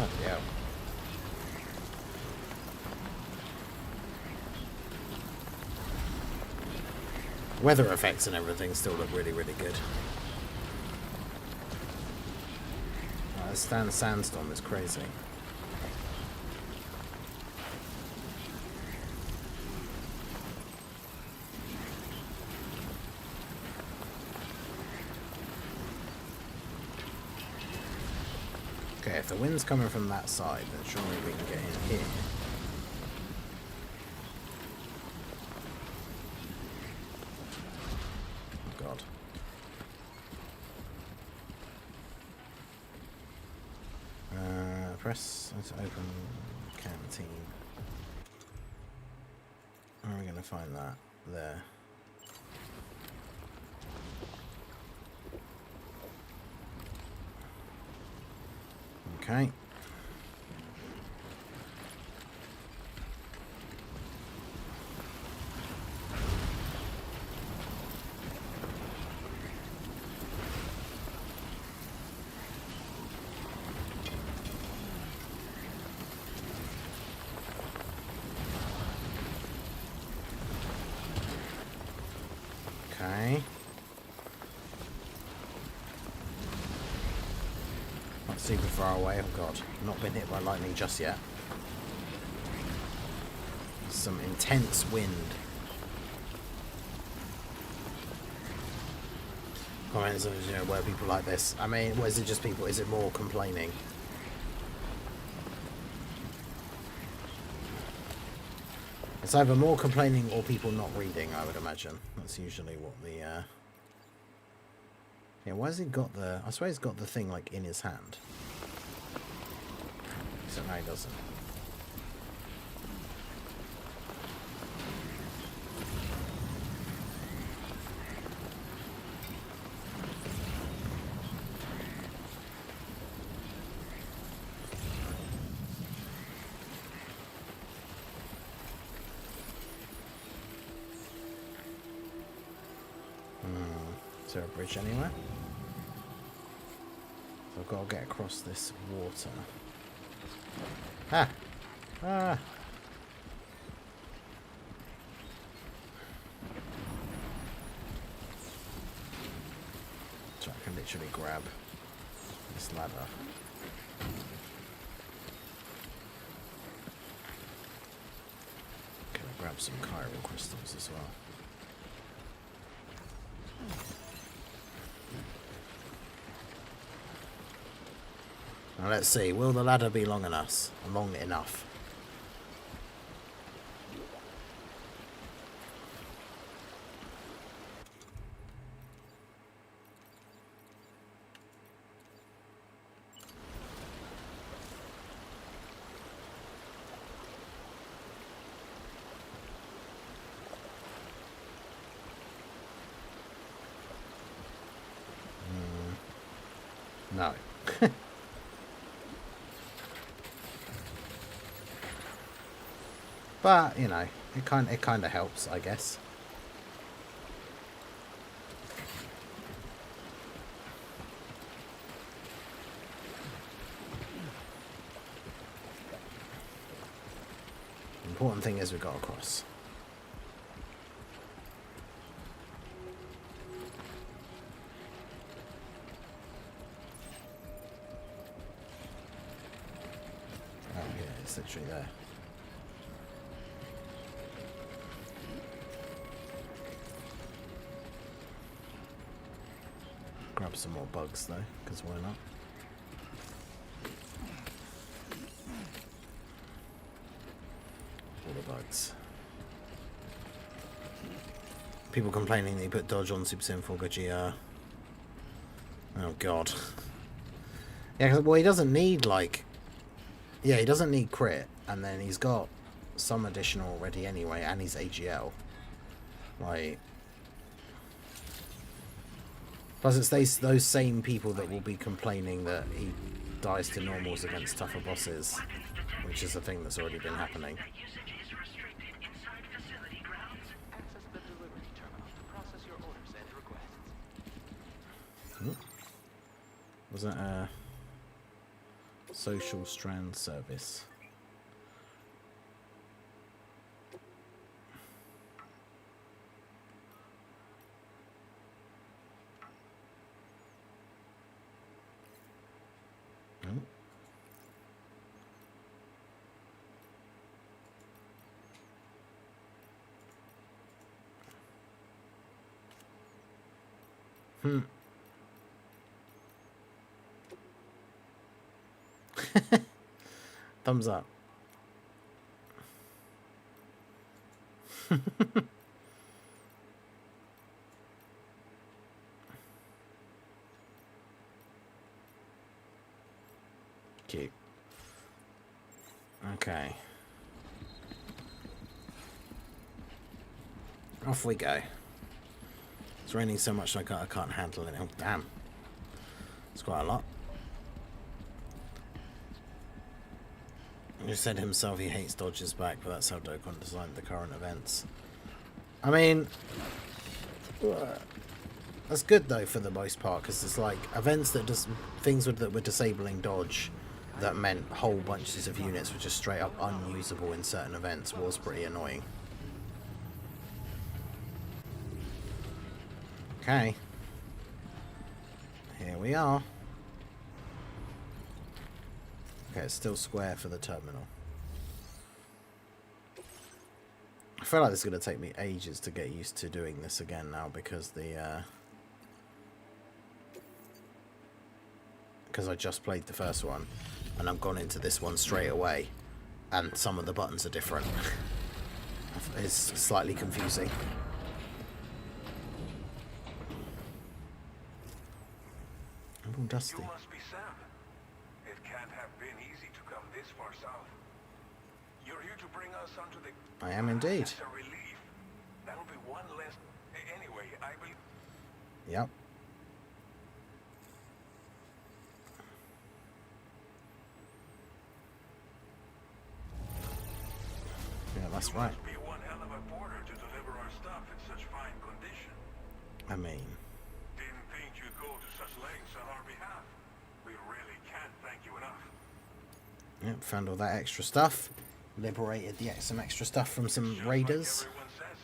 Oh, yeah. Weather effects and everything still look really, really good. This sandstorm is crazy. Okay, if the wind's coming from that side, then surely we can get in here. Oh god. Press to open canteen. How are we going to find that? There. Okay. Okay. Not super far away. Oh god. Not been hit by lightning just yet. Some intense wind. comments of, you know, where people like this. I mean, what is it? Just people? Is it more complaining? It's either more complaining or people not reading, I would imagine. That's usually what the, yeah, why has he got the... I swear he's got the thing, like, in his hand. Except no, he doesn't. Is there a bridge anywhere? So I've got to get across this water. Ah! Ah! So I can literally grab this ladder. Can I grab some chiral crystals as well? Now let's see, will the ladder be long enough? Long enough? No. But, you know, it kind of helps, I guess. The important thing is we got across. Oh yeah, it's literally there. Grab some more bugs though, because why not? All the bugs. People complaining that he put dodge on Super Sim 4 GR. Oh god. Yeah, well he doesn't need like... Yeah, he doesn't need crit, and then he's got some additional already anyway, and he's AGL. Like... Plus it's those same people that will be complaining that he dies to normals against tougher bosses, which is a thing that's already been happening. Usage is restricted inside facility grounds. Access the delivery terminal to process your orders and requests. Was that a social strand service? No. Thumbs up. Cute. Okay. Off we go. It's raining so much I can't handle it. Oh, damn. It's quite a lot. He said himself he hates dodges back, but that's how Dokkan designed the current events. I mean, that's good though for the most part, because it's like events that just things that were disabling dodge that meant whole bunches of units were just straight up unusable in certain events was pretty annoying. Okay, here we are. Okay, it's still square for the terminal. I feel like this is going to take me ages to get used to doing this again now, because the because I just played the first one and I've gone into this one straight away, and some of the buttons are different. It's slightly confusing. I'm all dusty. You must be Sam. It can't have been easy to come this far south. You're here to bring us onto the... I am indeed. That's a relief. That'll be one less... Anyway, I believe... Yep. Yeah, that's right. Must be one hell of a porter to deliver our stuff in such fine condition. I mean, Didn't think you'd go to such lengths on our behalf. We really can't thank you enough. yep, found all that extra stuff. Liberated some extra stuff from some Just raiders. like everyone says,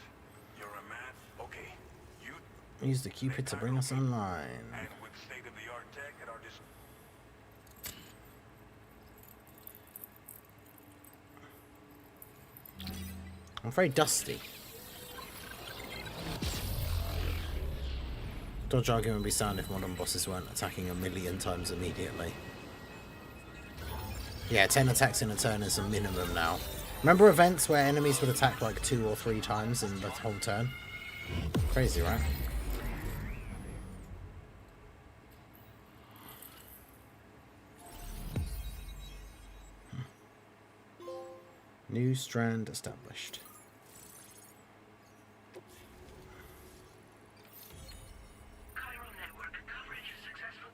you're a man. Okay, you... Use the Cupid to bring us online. And with state-of-the-art tech at our I'm very dusty. Dodge argument would be sound if modern bosses weren't attacking a million times immediately. Yeah, 10 attacks in a turn is a minimum now. Remember events where enemies would attack like 2 or 3 times in the whole turn? Crazy, right? New strand established. Chiral network coverage successful.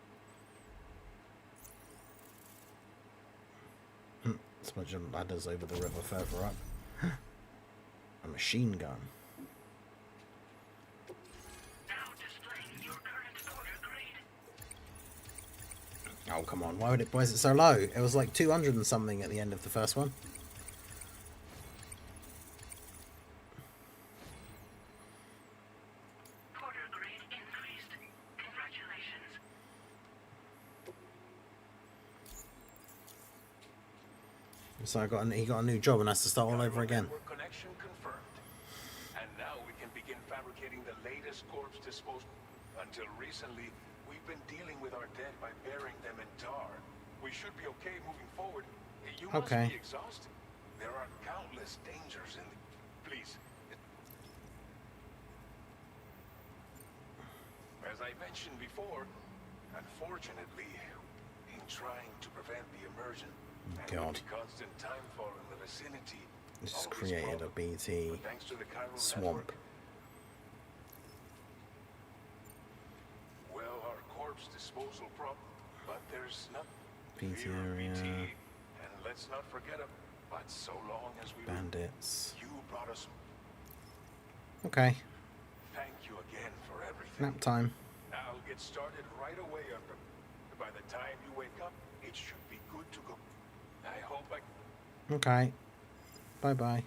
There's a bunch of ladders over the river further up. A machine gun. Now displaying your current order grade. Oh, come on. Why is it so low? It was like 200 and something at the end of the first one. Order grade increased. Congratulations. So he got a new job and has to start all over again. Network connection confirmed. And now we can begin fabricating the latest corpse disposal. Until recently, we've been dealing with our dead by burying them in tar. We should be okay moving forward. You must Okay. be exhausted. There are countless dangers in the... Please. As I mentioned before, unfortunately, in trying to prevent the immersion, and with God. the constant timefall in the vicinity, This has all this created a problem, BT but thanks to the chiral swamp. network, well, our corpse disposal problem, but there's not BT fear of area. BT, and let's not forget it. But so long as we Bandits. you brought us. Okay. Thank you again for everything. Nap time. I'll get started right away on them. By the time you wake up, it should be good to go. I hope I... Okay. Bye-bye.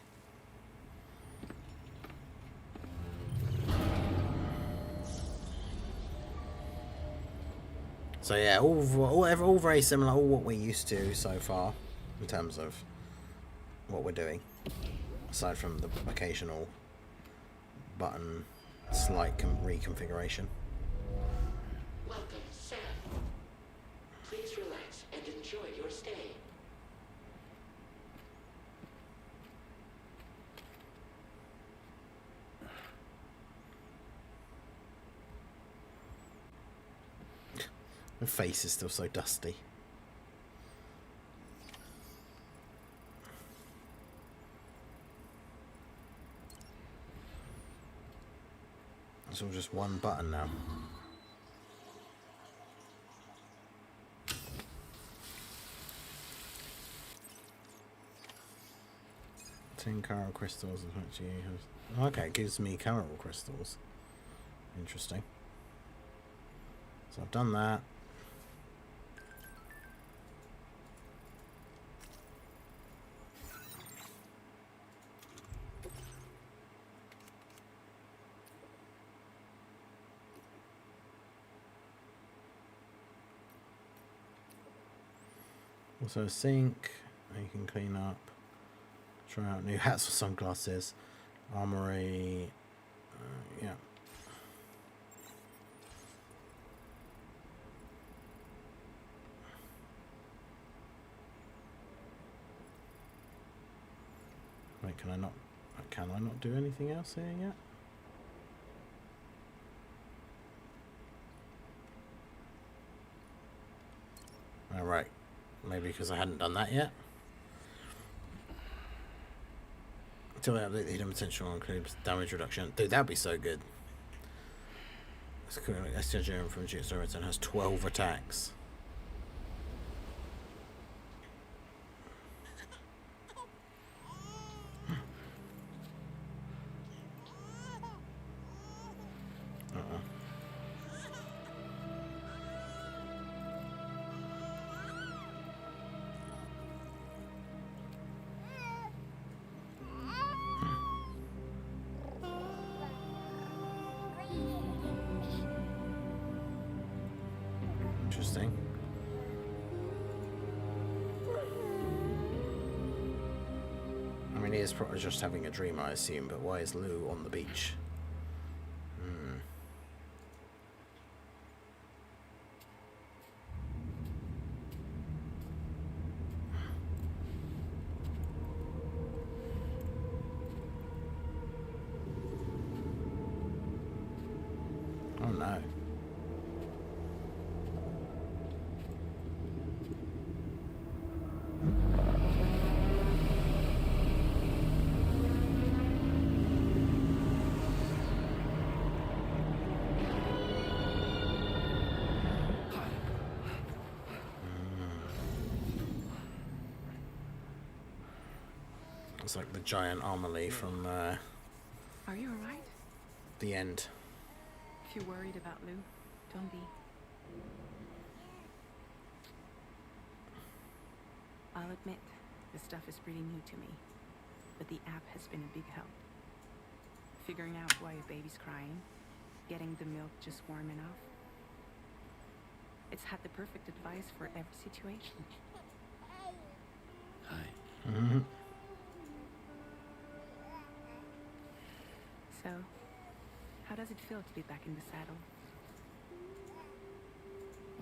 So yeah, all very similar, all what we're used to so far, in terms of what we're doing. Aside from the occasional button slight reconfiguration. Welcome, Sam. Please relax and enjoy your stay. The face is still so dusty. It's all just one button now. Ten chiral crystals is what you have. Okay, it gives me chiral crystals. Interesting. So I've done that. Also sink, you can clean up, try out new hats or sunglasses, armory, yeah. Wait, can I not do anything else here yet? Alright. Maybe because I hadn't done that yet. Until I update the hidden potential includes damage reduction. Dude, that'd be so good. It's currently STG from Chiral and has 12 attacks. Interesting. I mean, he is probably just having a dream, I assume, but why is Lou on the beach? Oh no. It's like the giant Amelie from Are you alright? the end. If you're worried about Lou, don't be. I'll admit, this stuff is pretty new to me, but the app has been a big help. Figuring out why a baby's crying, getting the milk just warm enough. It's had the perfect advice for every situation. Hi. Mm-hmm. So, how does it feel to be back in the saddle?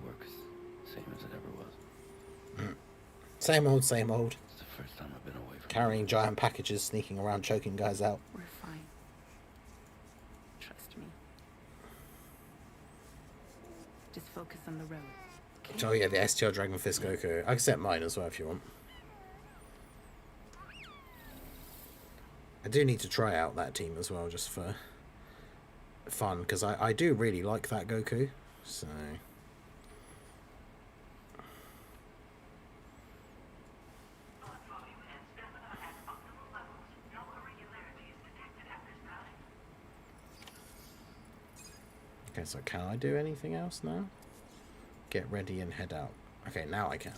Works same as it ever was. Same old, same old. It's the first time I've been away from Carrying giant packages, sneaking around, choking guys out. We're fine. Trust me. Just focus on the road. Okay? Oh yeah, the STL Dragon Fist Goku. I can set mine as well if you want. I do need to try out that team as well, just for fun, because I do really like that Goku, so... Blood volume and stamina at optimal levels. No irregularities detected at this time. Okay, so can I do anything else now? Get ready and head out. Okay, now I can.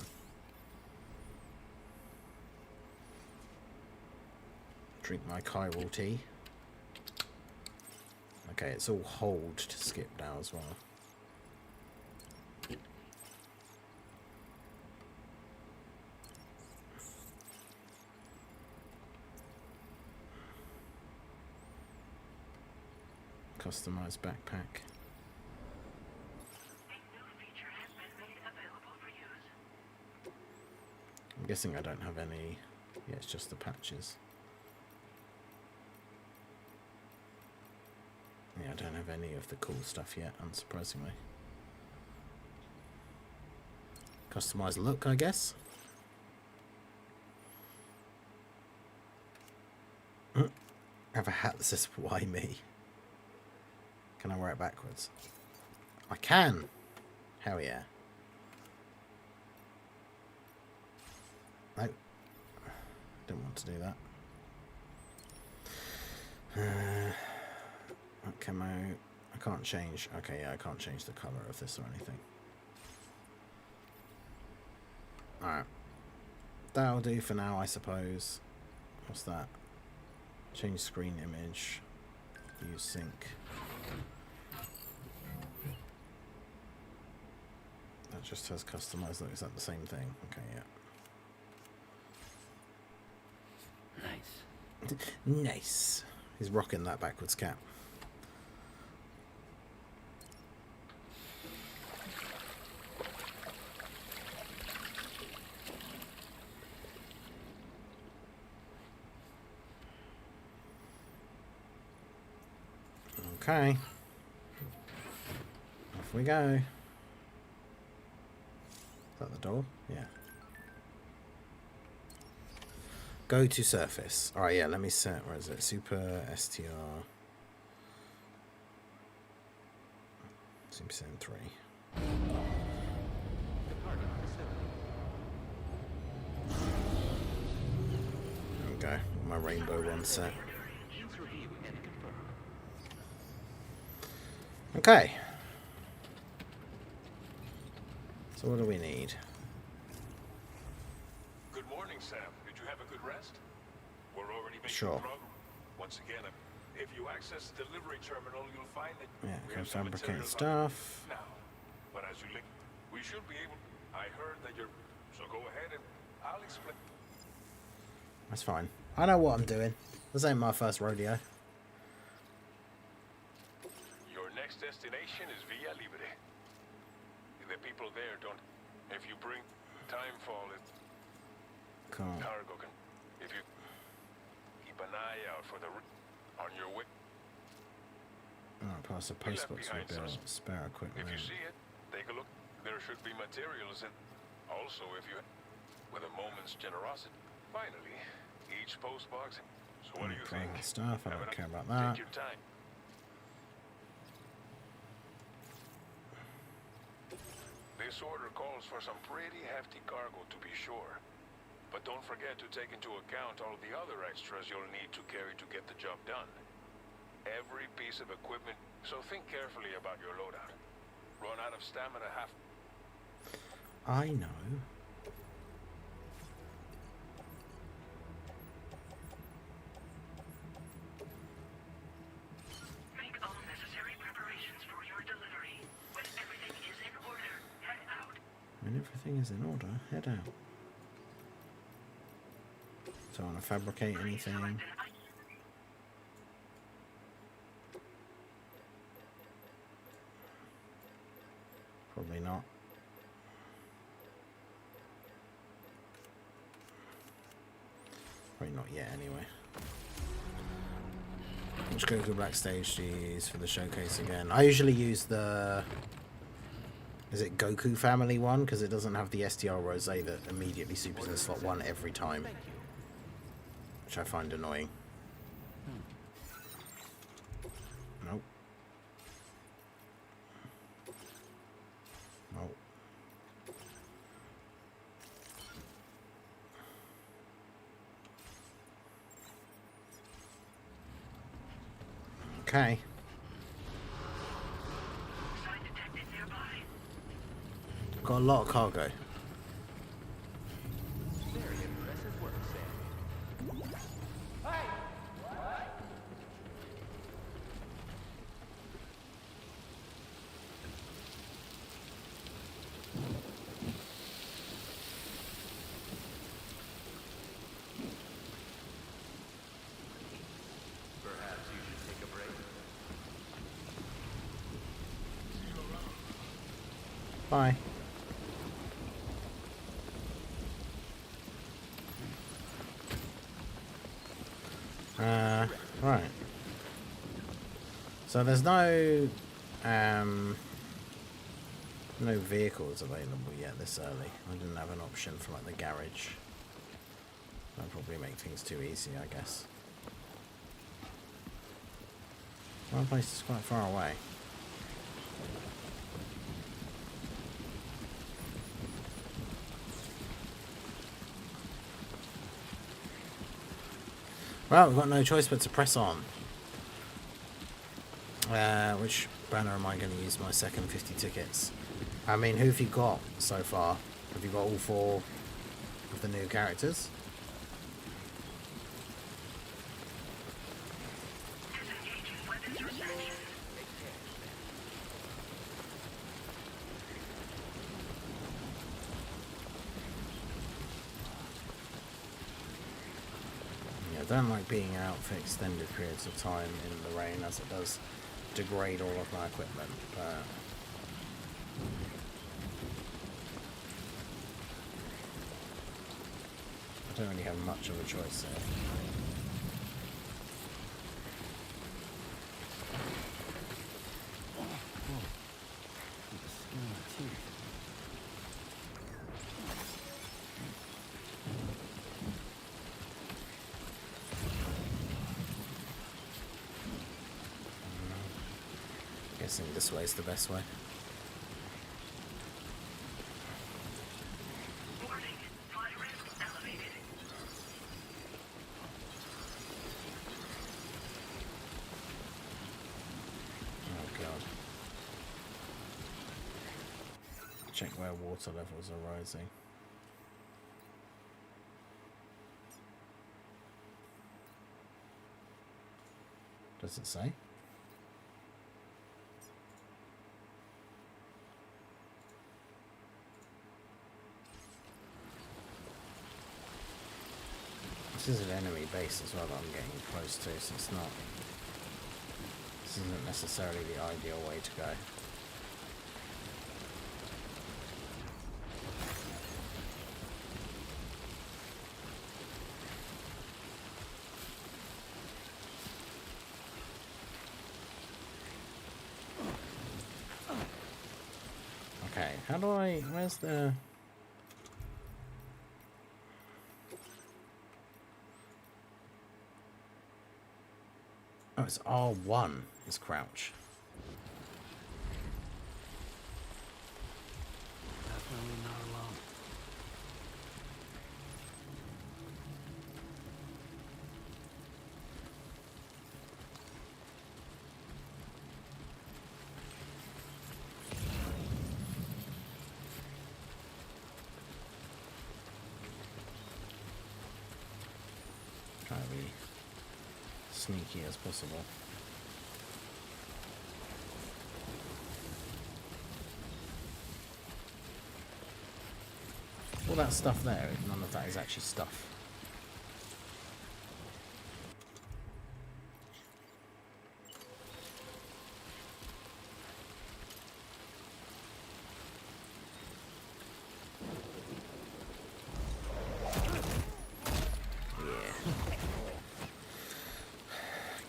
Drink my Chiral tea. Okay, it's all hold to skip now as well. Customized backpack. A new feature has been made available for use. I'm guessing I don't have any. Yeah, it's just the patches. Yeah, I don't have any of the cool stuff yet, unsurprisingly. Customized look, I guess. Have a hat that says "Why me?" Can I wear it backwards? I can! Hell yeah. No. Didn't want to do that. Camo. I can't change. Okay, yeah, I can't change the colour of this or anything. Alright. That'll do for now, I suppose. What's that? Change screen image. Use sync. That just has customized look. Is that the same thing? Okay, yeah. Nice. Nice. He's rocking that backwards cap. Okay. Off we go. Is that the door? Yeah. Go to surface. Alright, yeah, let me set, where is it? Super STR. Super Sim 3. There we go. My rainbow one set. Okay. So what do we need? Good morning, Sam. Did you have a good rest? We're already making Sure. progress. Once again, if you access the delivery terminal, you'll find that Yeah, we can have some fabricate materials stuff. now. But as you link, we should be able. I heard that you're. So go ahead and I'll explain. That's fine. I know what I'm doing. This ain't my first rodeo. Your next destination is Villa Libre. The people there don't. If you bring timefall, it Cool. cargo can. If you keep an eye out for the on your way. Alright, pass the We left postbox behind some rebuild. Spare equipment. If you see it, take a look. There should be materials and also if you with a moment's generosity. Finally, each postbox. So what do you think? Stuff. I Have don't it care up. about that. Take your time. This order calls for some pretty hefty cargo to be sure. But don't forget to take into account all the other extras you'll need to carry to get the job done. Every piece of equipment, so think carefully about your loadout. Run out of stamina half. I know. Make all necessary preparations for your delivery. When everything is in order, head out. When everything is in order, head out. So I want to fabricate anything. Select an item. Probably not. Probably not yet anyway. Which Goku Black stage to use for the showcase again. I usually use the... Is it Goku family one? Because it doesn't have the STR Rose that immediately supers in slot 1 every time. Which I find annoying. Nope. Nope. Okay. Sign detected nearby. Got a lot of cargo. Perhaps you should take a break. Bye. Right. So there's no no vehicles available yet this early. I didn't have an option for like the garage. That'd probably make things too easy, I guess. My place is quite far away. Well, we've got no choice but to press on. Which banner am I going to use my second 50 tickets? I mean, who have you got so far? Have you got all 4 of the new characters? Disengaging weapons restrictions. Yeah, I don't like being out for extended periods of time in the rain, as it does degrade all of my equipment, but I don't really have much of a choice there. Guessing this way is the best way. Warning. High risk elevated. Oh god. Check where water levels are rising. Does it say? This is an enemy base as well that I'm getting close to, so it's not... This isn't necessarily the ideal way to go. Okay, how do I... Where's the... Oh, it's R1 is crouch. Definitely not alone. Try to be sneaky as possible. All that stuff there, none of that is actually stuff.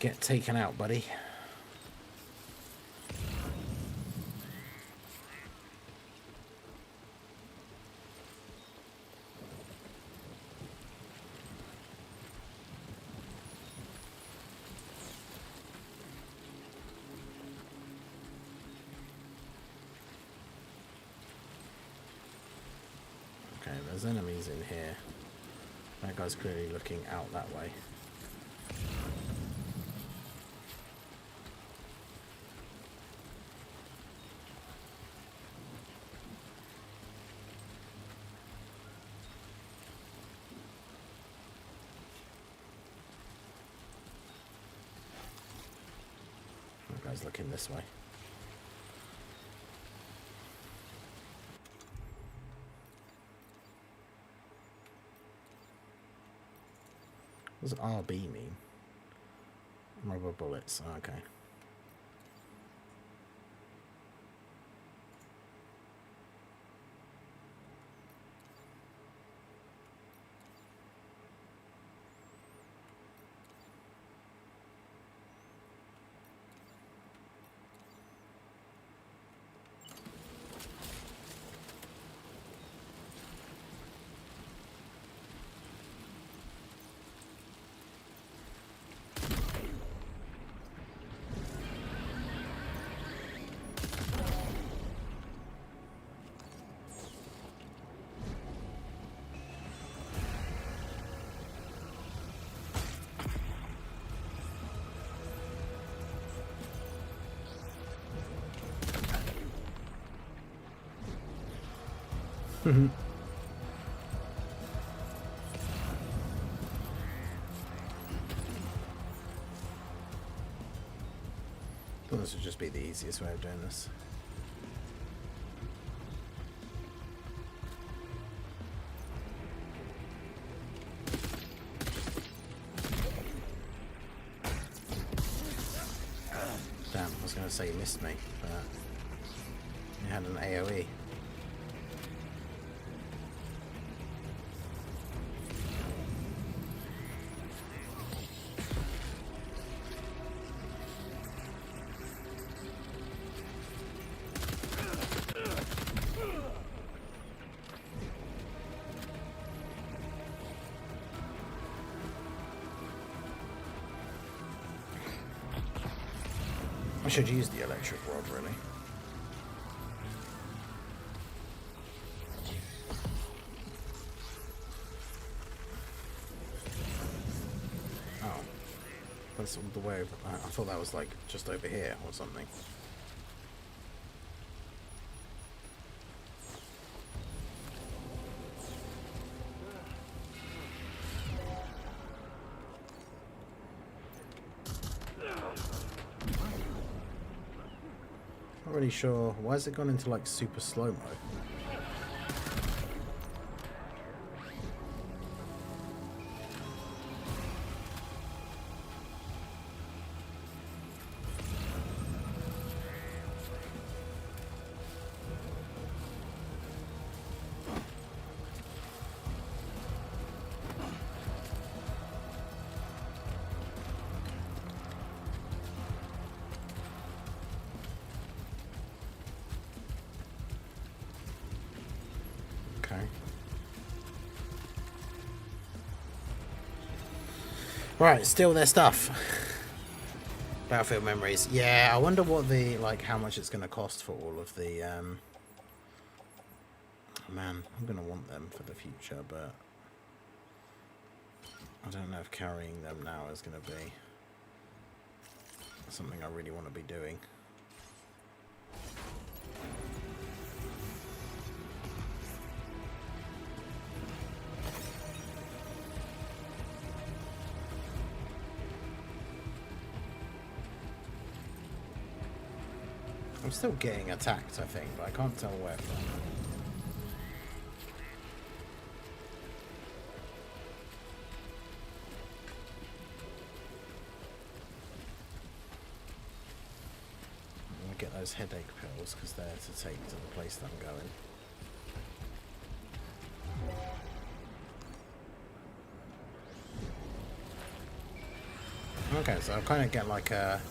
Get taken out, buddy. Okay, there's enemies in here. That guy's clearly looking out that way. That guy's looking this way. What does RB mean? Rubber bullets. Oh, okay. Thought this would just be the easiest way of doing this. Damn, I was going to say you missed me, but you had an AoE. I should use the electric rod, really. Oh. That's all the way over. I thought that was like just over here or something. Not really sure. Why has it gone into like super slow-mo? Right, steal their stuff. Battlefield memories. Yeah, I wonder what the, like, how much it's going to cost for all of the, oh man, I'm going to want them for the future, but I don't know if carrying them now is going to be something I really want to be doing. I'm still getting attacked, I think, but I can't tell where from. I'm gonna get those headache pills because they're to take to the place that I'm going. Okay, so I kind of get like a...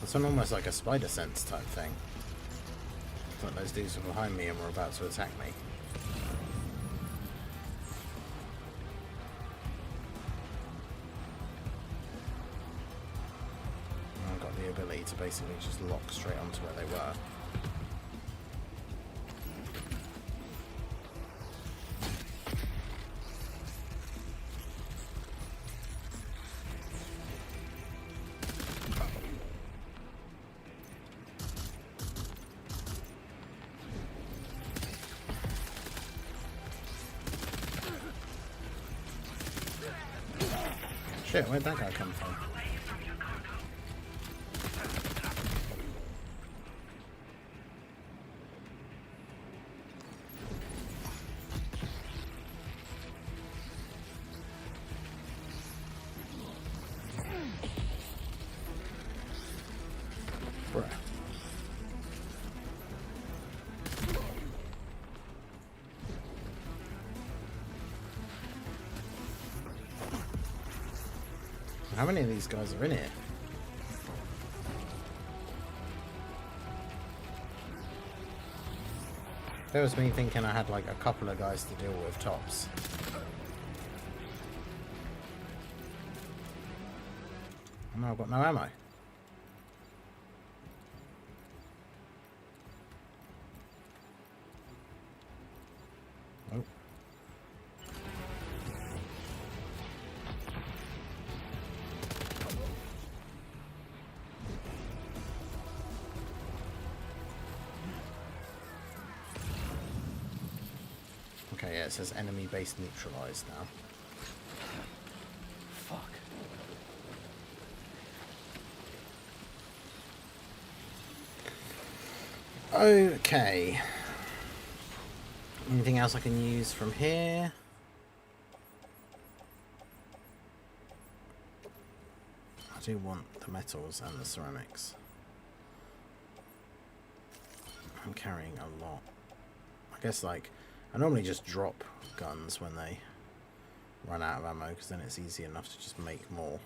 It's almost like a spider sense type thing. It's like those dudes were behind me and were about to attack me. And I've got the ability to basically just lock straight onto where they were. Shit, where'd that guy come from? Bruh. How many of these guys are in here? That was me thinking I had like a couple of guys to deal with tops. And now I've got no ammo. Oh. Okay, yeah, it says enemy base neutralized now. Fuck. Okay. Anything else I can use from here? I do want the metals and the ceramics. I'm carrying a lot. I guess, like, I normally just drop guns when they run out of ammo, because then it's easy enough to just make more.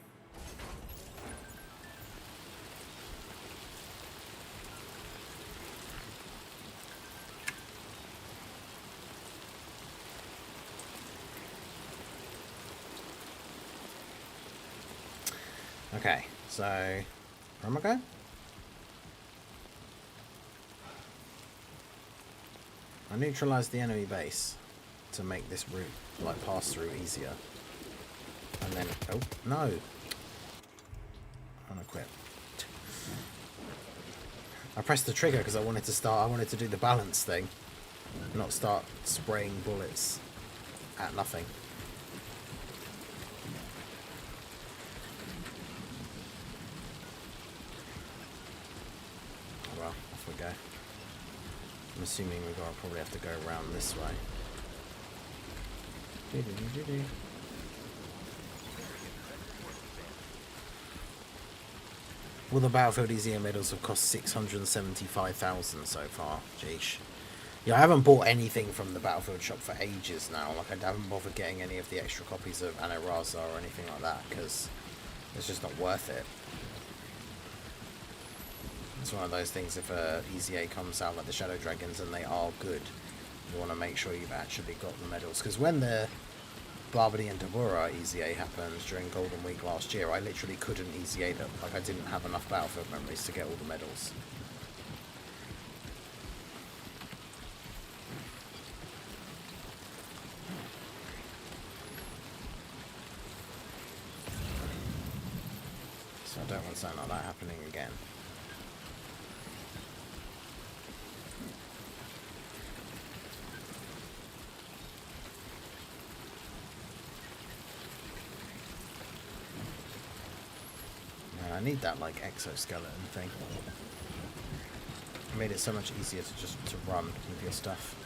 Okay, so where am I going? I neutralized the enemy base to make this route, like, pass through easier. And then, oh, no. Unequip. I pressed the trigger because I wanted to do the balance thing. Not start spraying bullets at nothing. Oh well, off we go. I'm assuming we're gonna probably have to go around this way. Well, the Battlefield EZA medals have cost 675,000 so far. Jeesh. Yeah, I haven't bought anything from the Battlefield shop for ages now. Like, I haven't bothered getting any of the extra copies of Anno Rasa or anything like that because it's just not worth it. It's one of those things, if EZA comes out like the Shadow Dragons and they are good, you want to make sure you've actually got the medals. Because when the Barbary and Deborah EZA happened during Golden Week last year, I literally couldn't EZA them. Like, I didn't have enough Battlefield memories to get all the medals. So I don't want something like that happening again. I need that, like, exoskeleton thing. It made it so much easier to run with your stuff.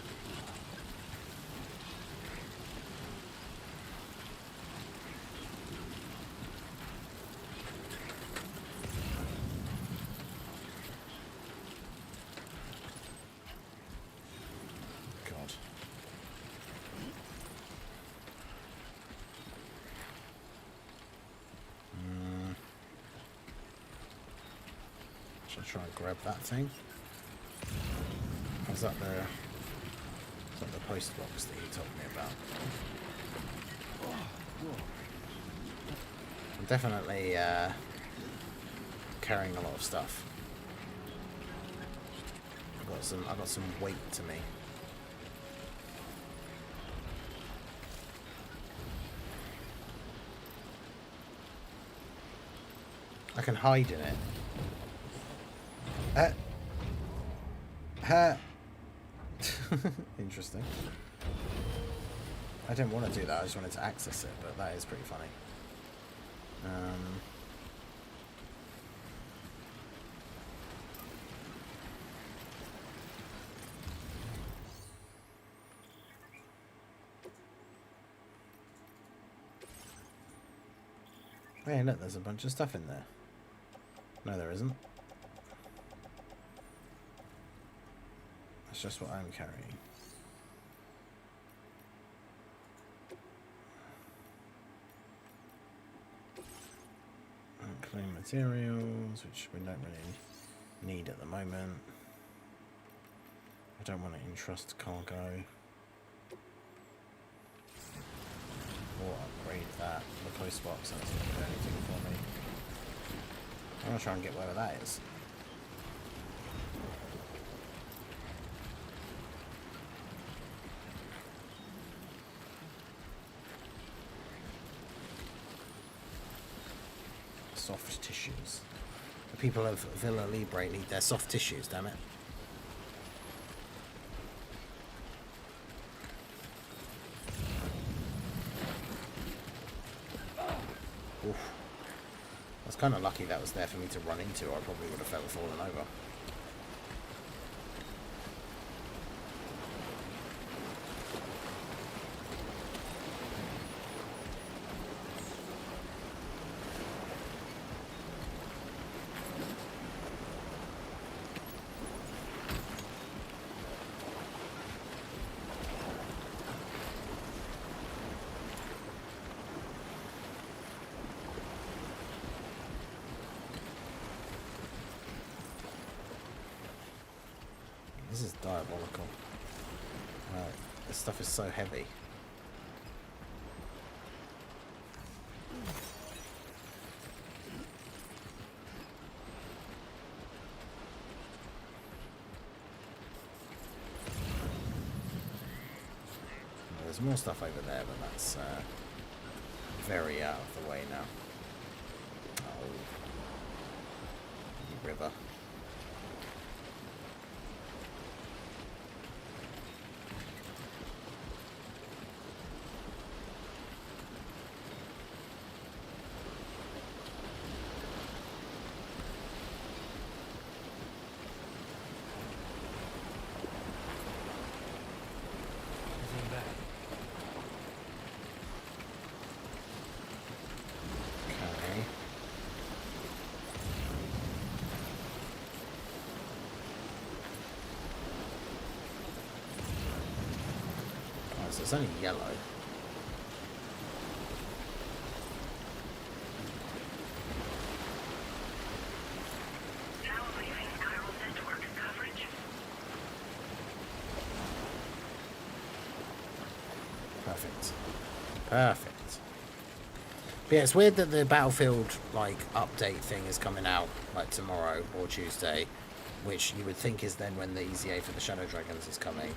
God. Should I try and grab that thing? Is that the post box that you told me about? I'm definitely carrying a lot of stuff. I've got some weight to me. I can hide in it. Interesting. I didn't want to do that, I just wanted to access it, but that is pretty funny. Hey, look, there's a bunch of stuff in there. No, there isn't. That's just what I'm carrying. Unclaimed materials, which we don't really need at the moment. I don't want to entrust cargo. Or upgrade that. The post box, that's not going to do anything for me. I'm going to try and get wherever that is. Soft tissues. The people of Villa Libre need their soft tissues, damn it. Oof. I was kind of lucky that was there for me to run into, or I probably would have fallen over. This is diabolical. This stuff is so heavy. Some more stuff over there, but that's very out of the way now. Oh, river. So it's only yellow. Now leaving Chiral network coverage. Perfect. Perfect. But yeah, it's weird that the Battlefield like update thing is coming out like tomorrow or Tuesday, which you would think is then when the EZA for the Shadow Dragons is coming.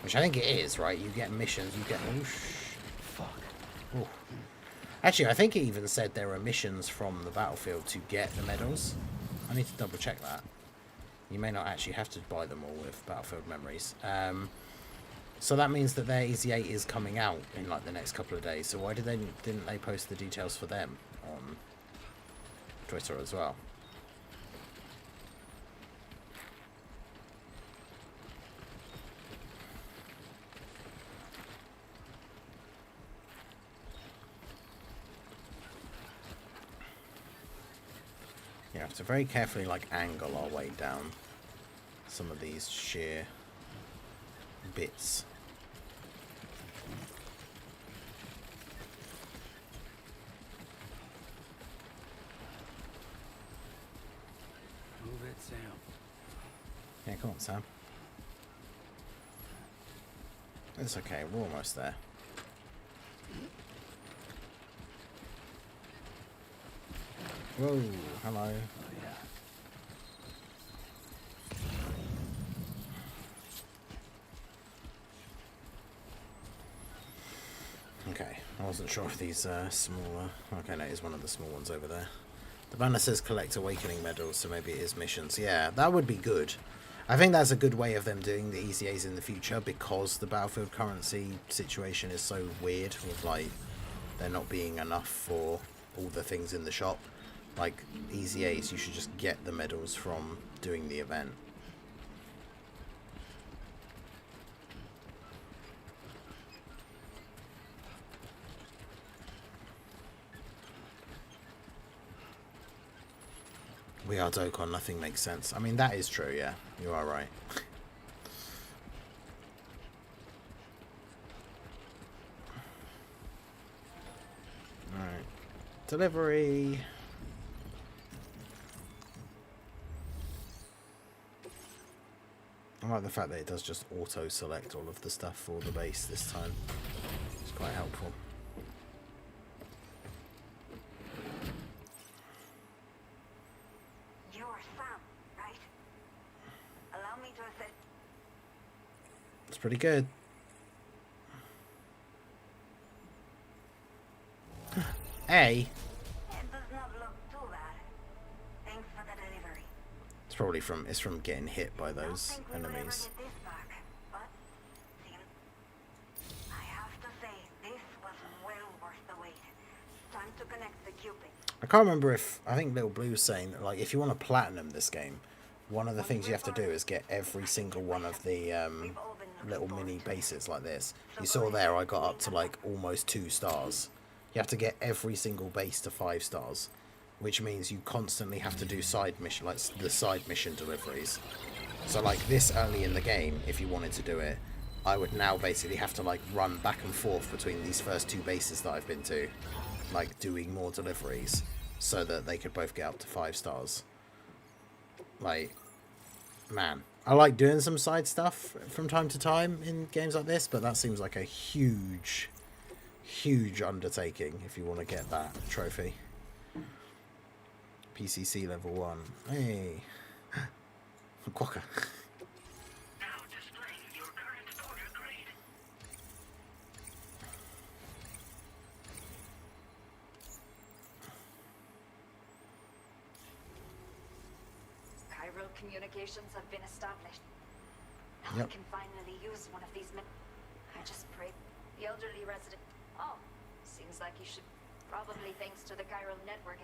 Which I think it is, right? You get missions, you get... Fuck. Ooh. Actually, I think it even said there are missions from the Battlefield to get the medals. I need to double check that. You may not actually have to buy them all with Battlefield memories. So that means that their EZ8 is coming out in like the next couple of days. So why didn't they post the details for them on Twitter as well? You have to very carefully like angle our way down some of these sheer bits. Move it, Sam. Yeah, come on, Sam. It's okay, we're almost there. Whoa, hello. Oh, yeah. Okay, I wasn't sure if these smaller... Okay, no, it's one of the small ones over there. The banner says collect awakening medals, so maybe it is missions. Yeah, that would be good. I think that's a good way of them doing the EZAs in the future, because the Battlefield currency situation is so weird with, like, there not being enough for all the things in the shop. Like, EZAs, you should just get the medals from doing the event. We are Dokon, nothing makes sense. I mean, that is true, yeah. You are right. Alright. Delivery. I like the fact that it does just auto-select all of the stuff for the base this time. It's quite helpful. You're Sam, right? Allow me to assist. It's pretty good. A. It does not look too bad. Thanks for the delivery. It's probably from getting hit by Don't those think we'll ever enemies. get this back, but I have to say, this was well worth the wait. Time to connect the Cupid. I can't remember if I think Little Blue was saying that, like, if you want to platinum this game, one of the things you have to do is get every single one of the little mini bases like this. You saw there I got up to like almost 2 stars. You have to get every single base to 5 stars, which means you constantly have to do side mission, like the side mission deliveries. So like this early in the game, if you wanted to do it, I would now basically have to like run back and forth between these first 2 bases that I've been to, like doing more deliveries so that they could both get up to 5 stars. Like, man, I like doing some side stuff from time to time in games like this, but that seems like a huge undertaking if you want to get that trophy. PCC level 1. Hey. Quokka. Now displaying your current order grade. communications have been established. Now Yep. we can finally use one of these I just pray. The elderly resident. Oh, seems like you should. Probably thanks to the chiral network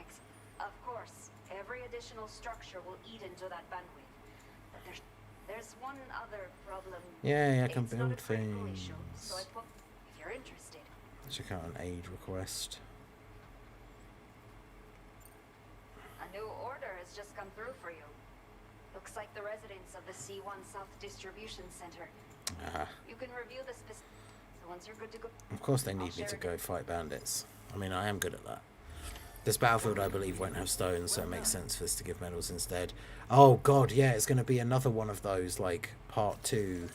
Of course, every additional structure will eat into that bandwidth. But there's one other problem. Yeah, I can It's not build a critical things. issue, so if you're interested. Check out an aid request. A new order has just come through for you. Looks like the residents of the C1 South Distribution Center. You can review the so once you're good to go. Of course they need me to go fight bandits. I mean, I am good at that. This battlefield, I believe, won't have stones, so it makes sense for this to give medals instead. Oh god, yeah, it's going to be another one of those, like, part 2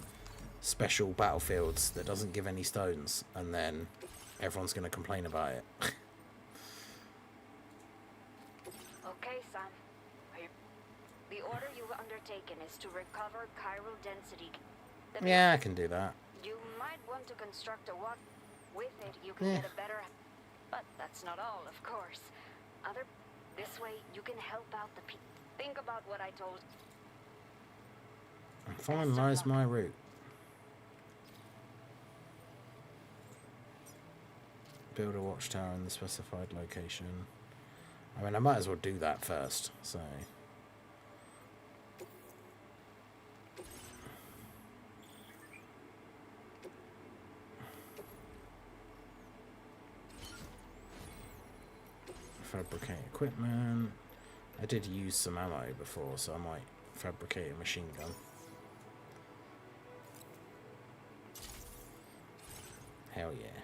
special battlefields that doesn't give any stones, and then everyone's going to complain about it. Okay, son. The order you've undertaken is to recover chiral density. Yeah, I can do that. You might want to construct a walk. With it, you can get a better. But that's not all, of course. This way, you can help out the people. Think about what I told. Finalize my route. Build a watchtower in the specified location. I mean, I might as well do that first, so... Fabricate equipment. I did use some ammo before, so I might fabricate a machine gun. Hell yeah.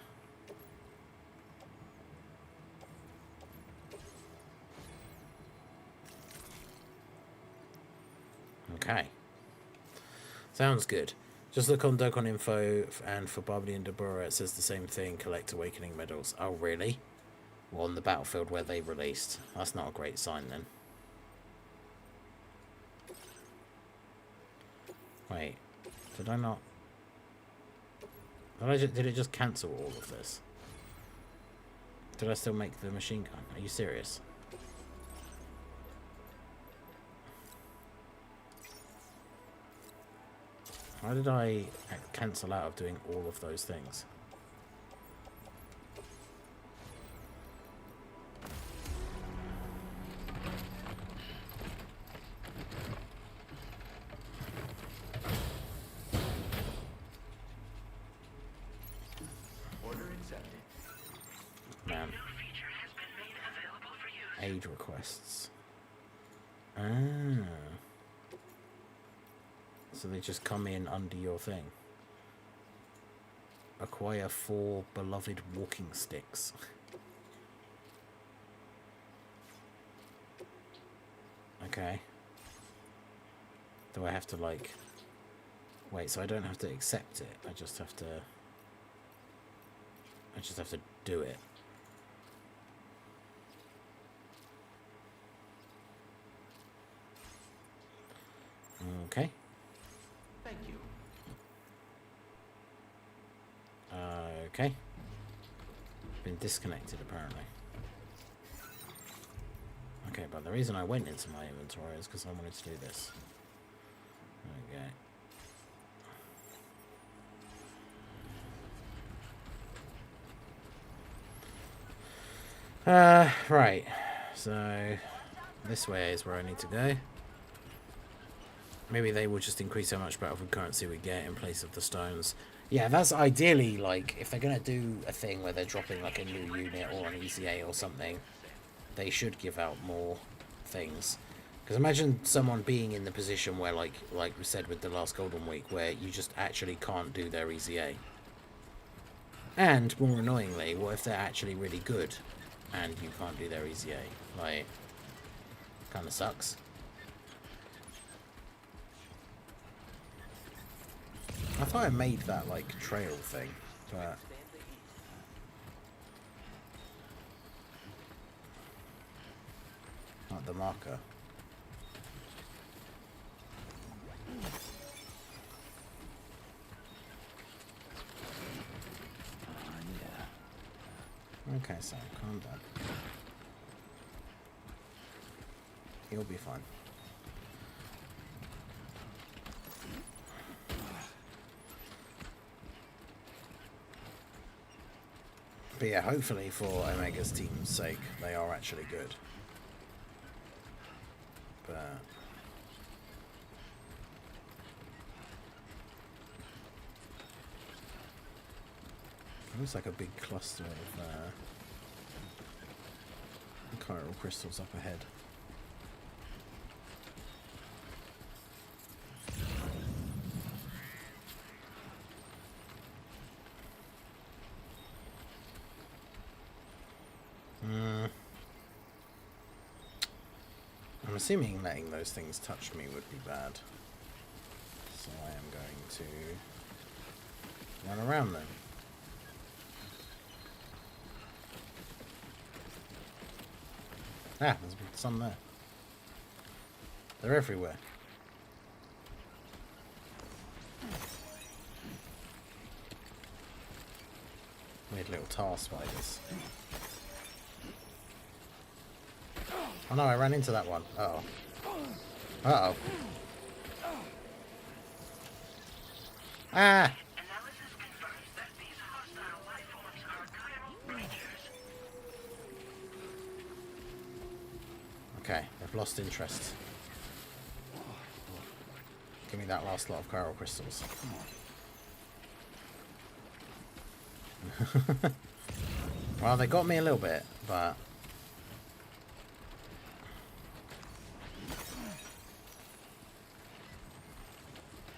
Okay. Sounds good. Just look on Dokkan Info, and for Barbary and Deborah it says the same thing, collect awakening medals. Oh really? Well, on the battlefield where they released. That's not a great sign then. Wait, did I not... Did it just cancel all of this? Did I still make the machine gun? Are you serious? Why did I cancel out of doing all of those things? Order accepted. Man. New feature has been made available for use. Aid requests. Ah. So they just come in under your thing. Acquire 4 beloved walking sticks. Okay. Do I have to, like... Wait, so I don't have to accept it. I just have to do it. Okay. Thank you. Okay. Been disconnected apparently. Okay, but the reason I went into my inventory is because I wanted to do this. Okay. Right. So this way is where I need to go. Maybe they will just increase how much battlefield currency we get in place of the stones. Yeah, that's ideally, like, if they're going to do a thing where they're dropping, like, a new unit or an ECA or something, they should give out more things. Because imagine someone being in the position where, like we said with the last Golden Week, where you just actually can't do their ECA. And, more annoyingly, what if they're actually really good and you can't do their ECA? Like, kind of sucks. I thought I made that, like, trail thing, but... Not the marker. Yeah. Okay, so calm down. You'll be fine. But yeah, hopefully for Omega's team's sake, they are actually good. But it looks like a big cluster of chiral crystals up ahead. I'm assuming letting those things touch me would be bad. So I am going to run around them. Ah, there's some there. They're everywhere. Weird little tar spiders. Oh no, I ran into that one. Uh-oh. Uh-oh. Ah! Analysis confirms that these hostile life forms are chiral creatures. Okay, I've lost interest. Give me that last lot of chiral crystals. Well, they got me a little bit, but...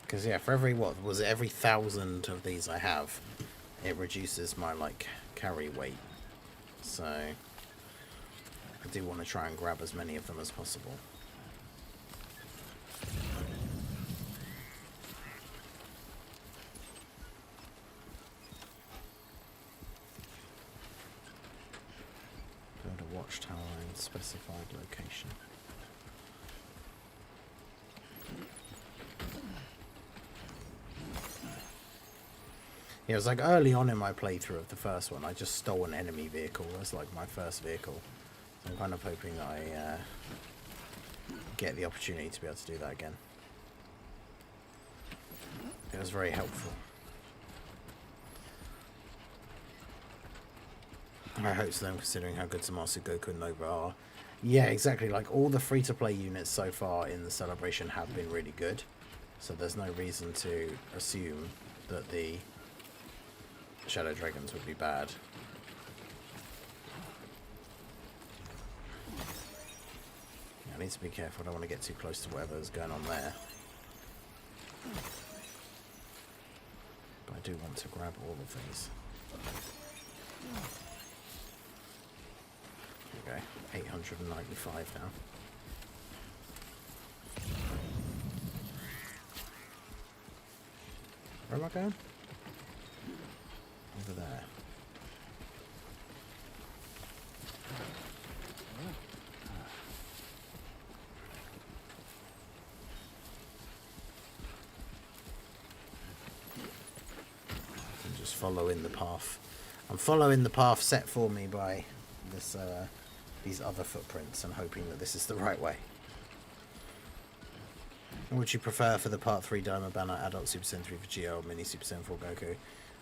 Because, yeah, for every, what, was it every 1,000 of these I have, it reduces my, like, carry weight. So, I do want to try and grab as many of them as possible. Build a watchtower in specified location. Yeah, it was like early on in my playthrough of the first one, I just stole an enemy vehicle as like my first vehicle. So I'm kind of hoping that I get the opportunity to be able to do that again. It was very helpful. I hope so, then, considering how good Zamasu, Goku and Nova are. Yeah, exactly. Like, all the free-to-play units so far in the Celebration have been really good. So there's no reason to assume that the Shadow Dragons would be bad. Yeah, I need to be careful. I don't want to get too close to whatever's going on there. But I do want to grab all of these. Okay, 895 now. Where am I going? Over there. I'm just following the path. I'm following the path set for me by this these other footprints and hoping that this is the right way. What would you prefer for the Part 3 Diamond Banner, Adult Super Saiyan 3 Vegeta, or Mini Super Saiyan 4 Goku?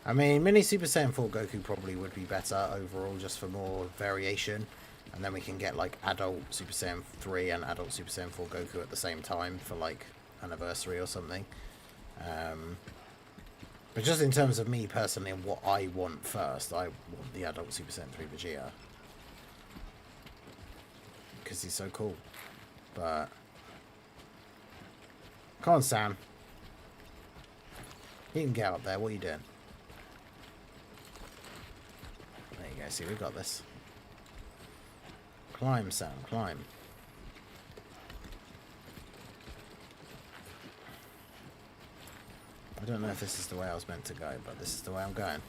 I mean, Mini Super Saiyan 4 Goku probably would be better overall, just for more variation. And then we can get, like, Adult Super Saiyan 3 and Adult Super Saiyan 4 Goku at the same time for, like, anniversary or something. But just in terms of me personally and what I want first, I want the Adult Super Saiyan 3 Vegeta. Because he's so cool. But... Come on, Sam. You can get up there. What are you doing? There you go. See, we got this. Climb, Sam. Climb. I don't know if this is the way I was meant to go, but this is the way I'm going.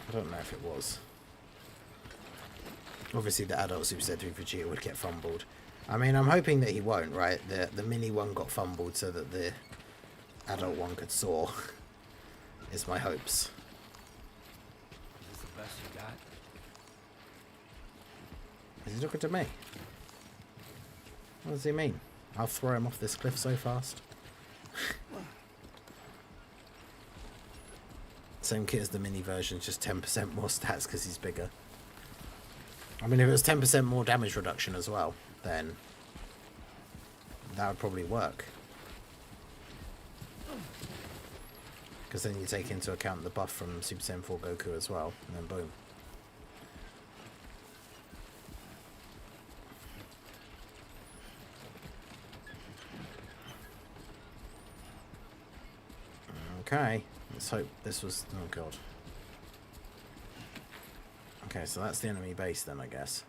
I don't know if it was. Obviously the adult Super Saiyan 3 Vegeta would get fumbled. I mean, I'm hoping that he won't, right? The mini one got fumbled so that the adult one could soar. Is my hopes. Is this the best you got? Is he talking to me? What does he mean? I'll throw him off this cliff so fast. Same kit as the mini version, just 10% more stats because he's bigger. I mean, if it was 10% more damage reduction as well, then that would probably work. Because then you take into account the buff from Super Saiyan 4 Goku as well, and then boom. Okay, let's hope this was... oh god. Okay, so that's the enemy base then, I guess.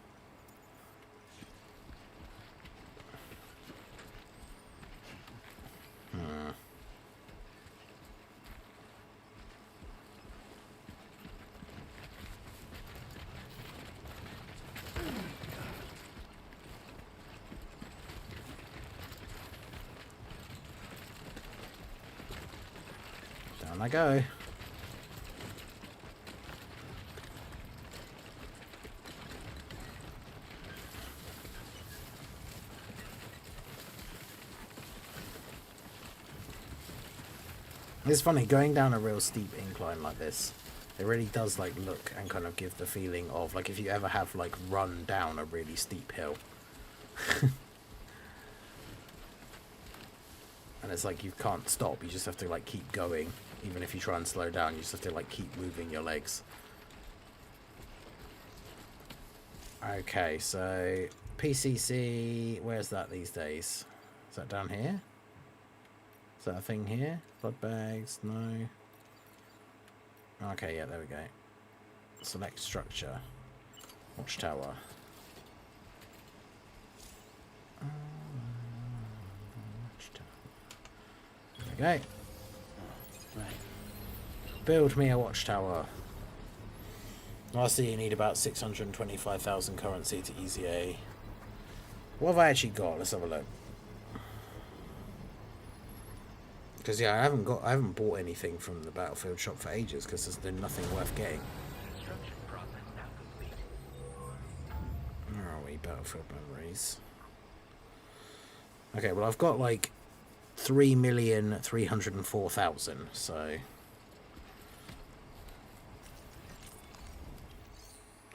Down I go. It's funny, going down a real steep incline like this, it really does like look and kind of give the feeling of like if you ever have like run down a really steep hill. And it's like you can't stop, you just have to like keep going. Even if you try and slow down, you just have to like keep moving your legs. Okay, so PCC, where's that these days? Is that down here? Is that a thing here? Blood bags? No. Okay, yeah, there we go. Select structure. Watchtower. There we go. Build me a watchtower. I see you need about 625,000 currency to easy A. What have I actually got? Let's have a look. Because yeah, I haven't bought anything from the Battlefield shop for ages because there's been nothing worth getting. Construction process now complete. Where are we? Battlefield memories. Okay, well I've got like 3,304,000, so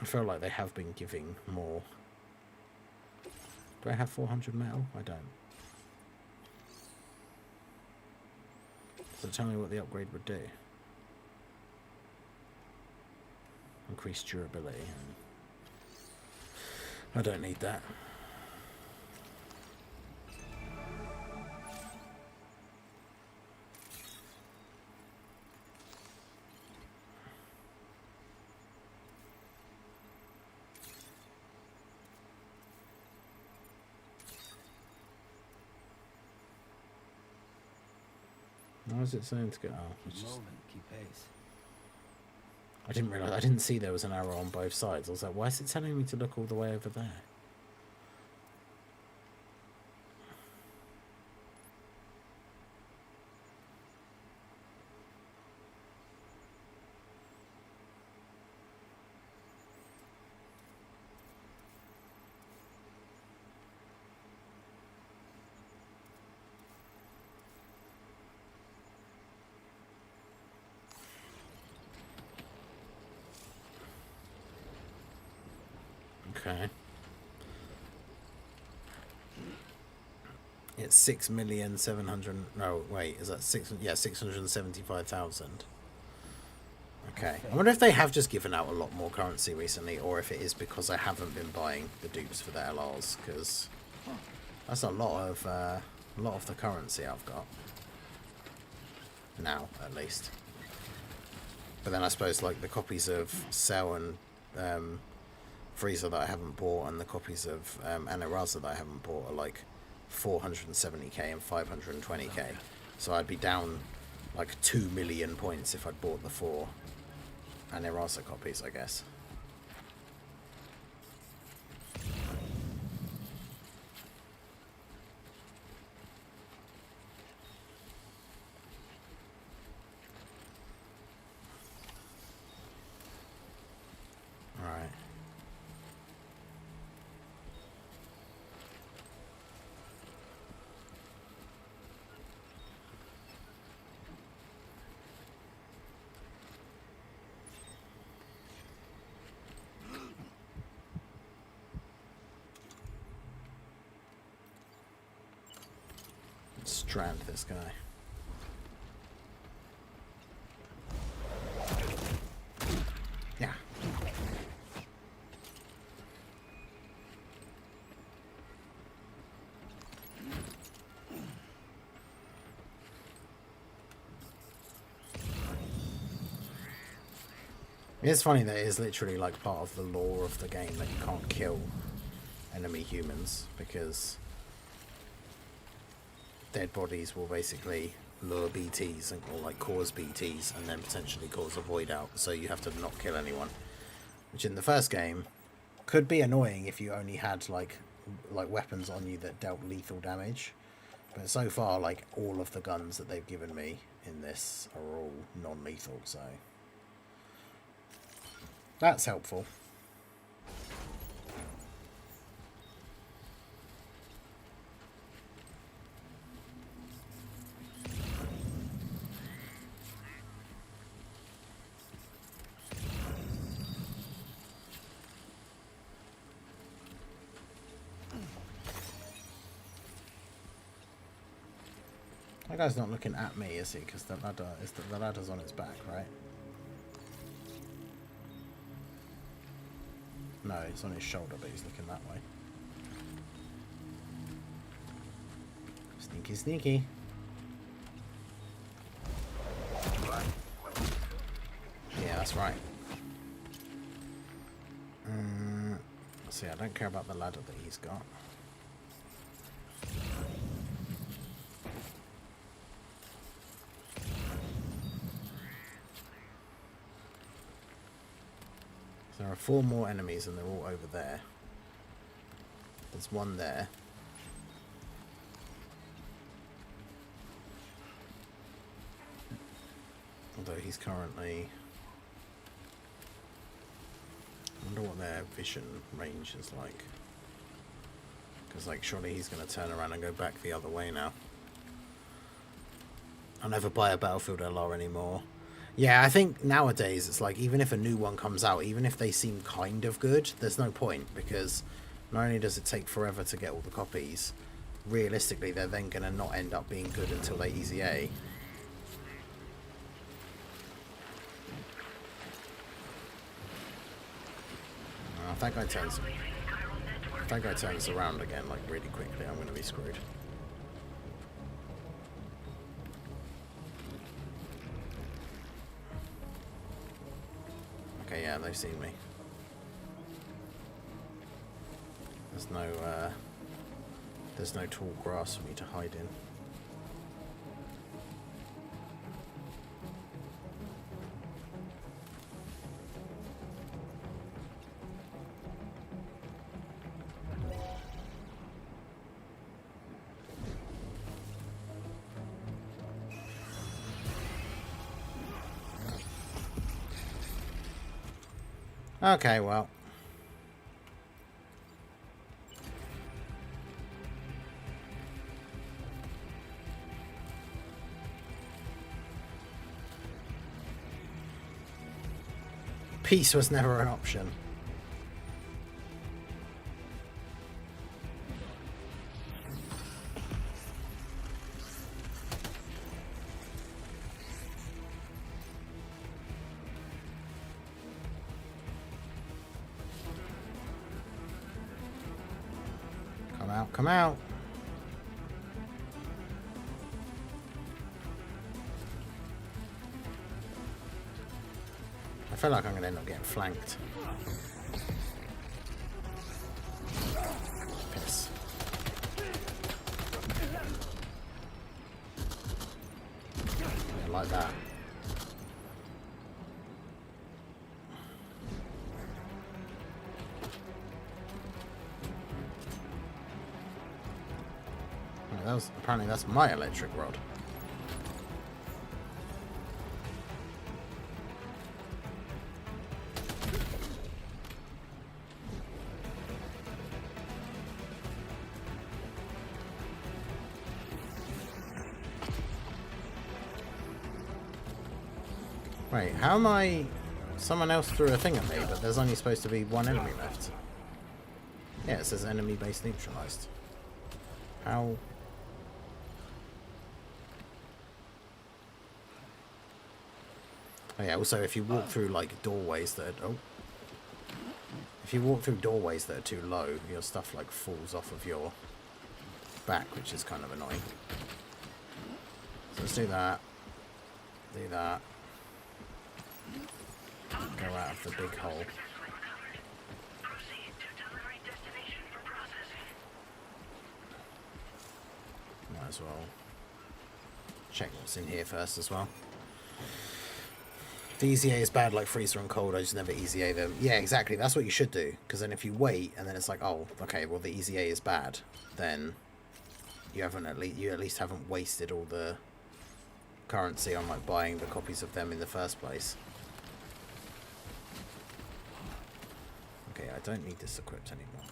I feel like they have been giving more. Do I have 400 metal? I don't. So tell me what the upgrade would do. Increase durability. I don't need that. Why is it saying to go? Oh, it's just... keep pace. I didn't realise. I didn't see there was an arrow on both sides. I was like, why is it telling me to look all the way over there? Okay. It's 6,700,000. No, wait, is that six? Yeah, 675,000. Okay. I wonder if they have just given out a lot more currency recently, or if it is because I haven't been buying the dupes for the LRs, because that's a lot of the currency I've got now, at least. But then I suppose like the copies of Cell and Freezer that I haven't bought, and the copies of Anaraza that I haven't bought are like 470k and 520k. So I'd be down like 2 million points if I'd bought the 4 Anaraza copies, I guess. Strand this guy. Yeah. It's funny that it is literally like part of the lore of the game that you can't kill enemy humans, because dead bodies will basically lure BTs or like cause BTs and then potentially cause a void out, so you have to not kill anyone, which in the first game could be annoying if you only had like weapons on you that dealt lethal damage, but so far like all of the guns that they've given me in this are all non-lethal, so that's helpful. That guy's not looking at me, is he? Because the ladder's on its back, right? No, it's on his shoulder, but he's looking that way. Sneaky, sneaky. Yeah, that's right. See, I don't care about the ladder that he's got. There are 4 more enemies and they're all over there. There's one there. Although he's currently... I wonder what their vision range is like. Because like surely he's going to turn around and go back the other way now. I'll never buy a Battlefield LR anymore. Yeah, I think nowadays it's like even if a new one comes out, even if they seem kind of good, there's no point, because not only does it take forever to get all the copies, realistically they're then going to not end up being good until they easy A. If that guy turns around again like really quickly, I'm going to be screwed. Okay, yeah, they've seen me. There's no tall grass for me to hide in. Okay, well. Peace was never an option. Come out. I feel like I'm going to end up getting flanked. Piss. Yeah, like that. Apparently that's my electric rod. Wait, how am I... Someone else threw a thing at me, but there's only supposed to be one enemy left. Yeah, it says enemy base neutralized. How... Oh yeah, also if you walk through like doorways that are, if you walk through doorways that are too low, your stuff like falls off of your back, which is kind of annoying. So let's do that. Do that. Go out of the big hole. Might as well check what's in here first as well. The EZA is bad like freezer and cold, I just never EZA them. Yeah, exactly, that's what you should do. Because then if you wait and then it's like, oh, okay, well the EZA is bad, then you at least haven't wasted all the currency on like buying the copies of them in the first place. Okay, I don't need this equipped anymore.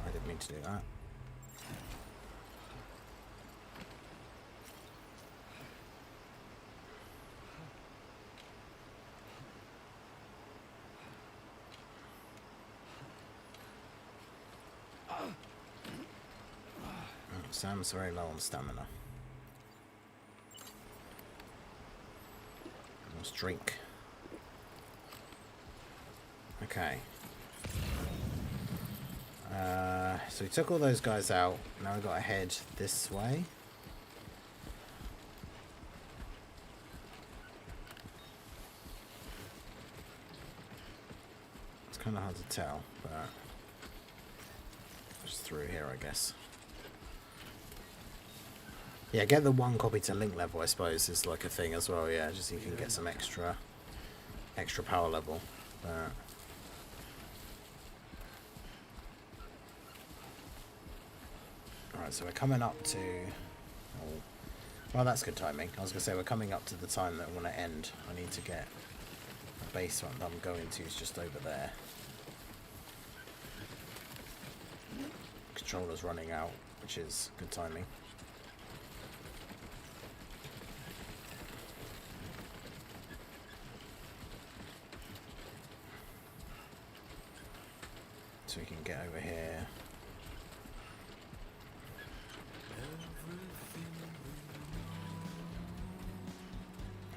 I didn't mean to do that. Sam's very low on stamina. Let's drink. Okay. So we took all those guys out. Now we've got to head this way. It's kind of hard to tell, but just through here, I guess. Yeah, get the one copy to link level, I suppose, is like a thing as well. Yeah, just so you can get some extra power level. Alright, so we're coming up to... Oh, well, that's good timing. I was going to say, we're coming up to the time that I want to end. I need to get the base one that I'm going to is just over there. Controller's running out, which is good timing. So we can get over here.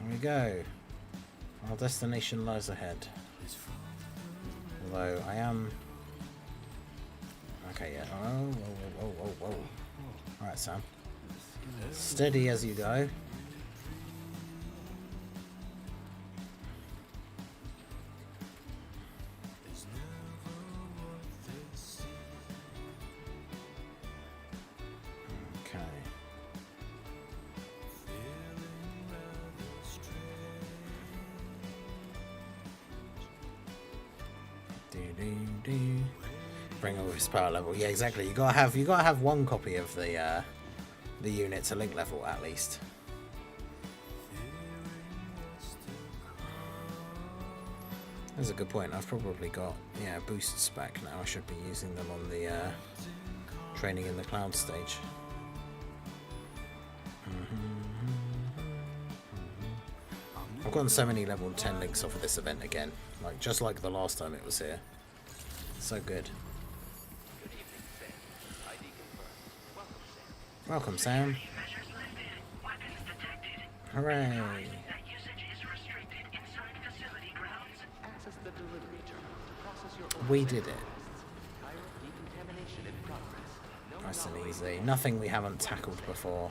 There we go. Our destination lies ahead. Although I am... Okay, yeah. Oh, whoa. Alright, Sam. Steady as you go. Bring up his power level. Yeah, exactly. You gotta have one copy of the unit to link level at least. That's a good point. I've probably got boosts back now. I should be using them on the training in the cloud stage. I've gotten so many level 10 links off of this event again, like just like the last time it was here. So good. Welcome, Sam. Hooray! We did it. Nice and easy. Nothing we haven't tackled before.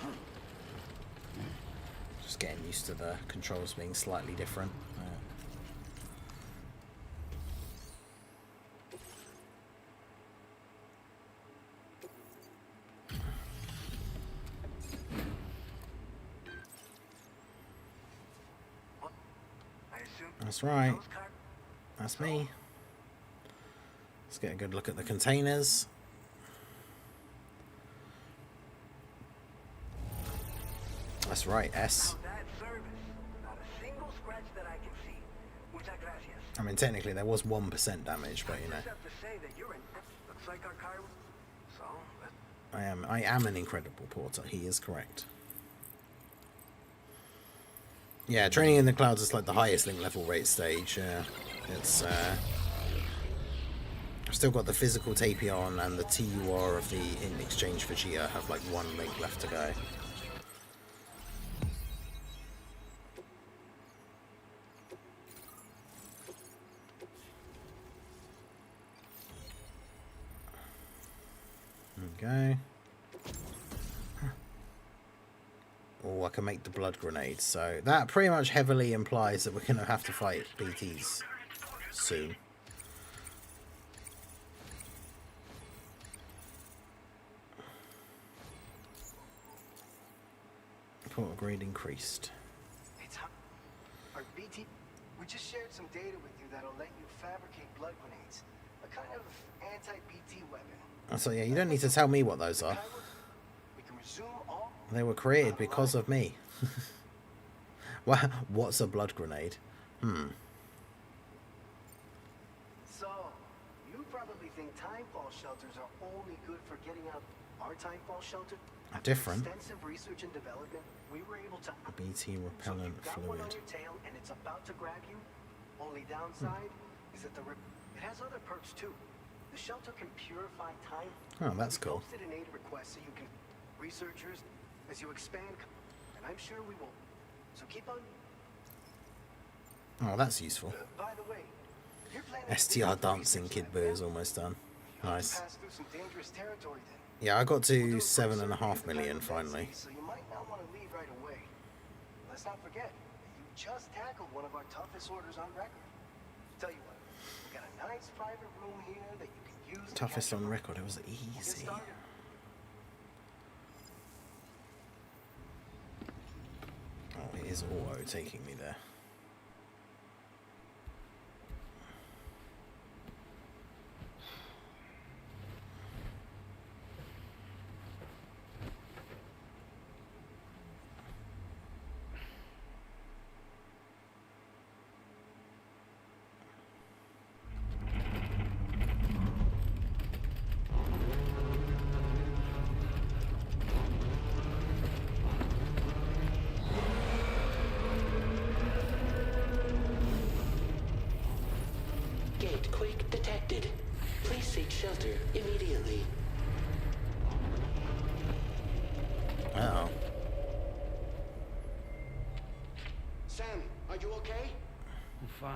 Just getting used to the controls being slightly different. That's right. That's me. Let's get a good look at the containers. That's right, S. I mean, technically there was 1% damage, but you know. I am an incredible porter. He is correct. Yeah, training in the clouds is like the highest link level rate stage. It's I've still got the physical Tapion and the TUR of the in exchange for Gia have like one link left to go. go. Oh, I can make the blood grenades. So that pretty much heavily implies that we're going to have to fight BTs soon. Port grade increased. Hey Tom, our BT, we just shared some data with you that'll let you fabricate blood grenades, a kind of anti-BT weapon. So yeah, you don't need to tell me what those are. We can resume all. They were created because of me. What's a blood grenade? So, you probably think timefall shelters are only good for getting out our timefall shelter? Different. Extensive research and development, we were able to. BT repellent so you've got one on fluid. your tail and it's about to grab you. Only downside is that it has other perks too. The shelter can purify time. Oh, that's cool. Posted an aid request so you can researchers as you expand, and I'm sure we will. So keep on. Oh, that's useful. By the way, you're planning STR dancing Kid Boo is almost done. Nice. pass through some dangerous territory then. Yeah, I got to 7.5 million finally. So you might not want to leave right away. Let's not forget, you just tackled one of our toughest orders on record. Tell you what, we got a nice private room here that you can use. to Toughest catch on up. record. It was We'll get easy. started. Oh, it is auto taking me there. Gate quake detected. Please seek shelter immediately. Uh-oh. Sam, are you okay? I'm fine.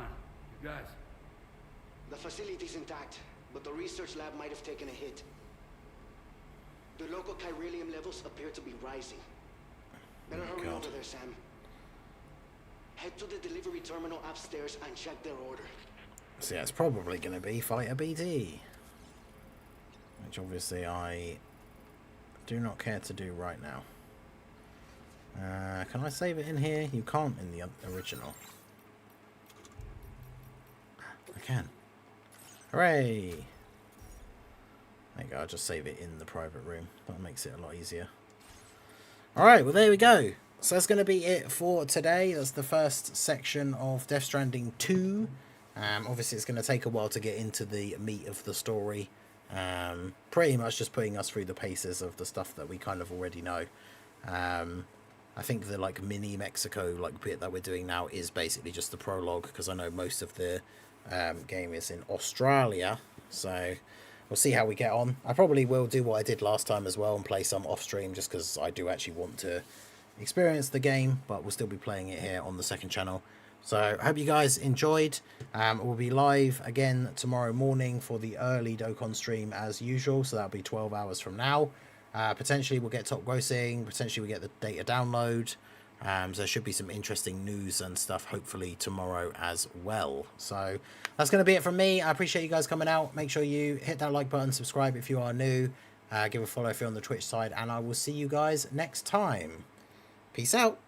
You guys? The facility's intact, but the research lab might have taken a hit. The local chiralium levels appear to be rising. Better Oh, hurry God. over there, Sam. Head to the delivery terminal upstairs and check their order. So yeah, it's probably going to be Fighter BT. Which obviously I do not care to do right now. Can I save it in here? You can't in the original. I can. Hooray! There you go, I'll just save it in the private room. That makes it a lot easier. Alright, well there we go. So that's going to be it for today. That's the first section of Death Stranding 2. Obviously it's going to take a while to get into the meat of the story. Pretty much just putting us through the paces of the stuff that we kind of already know. I think the like mini Mexico like bit that we're doing now is basically just the prologue, because I know most of the game is in Australia. So we'll see how we get on. I probably will do what I did last time as well and play some off stream, just because I do actually want to experience the game, but we'll still be playing it here on the second channel. So I hope you guys enjoyed. We'll be live again tomorrow morning for the early Dokkan stream as usual, so that'll be 12 hours from now. Potentially we'll get top grossing, potentially we get the data download. So there should be some interesting news and stuff hopefully tomorrow as well. So that's going to be it from me. I appreciate you guys coming out. Make sure you hit that like button, subscribe if you are new, give a follow if you're on the Twitch side, and I will see you guys next time. Peace out.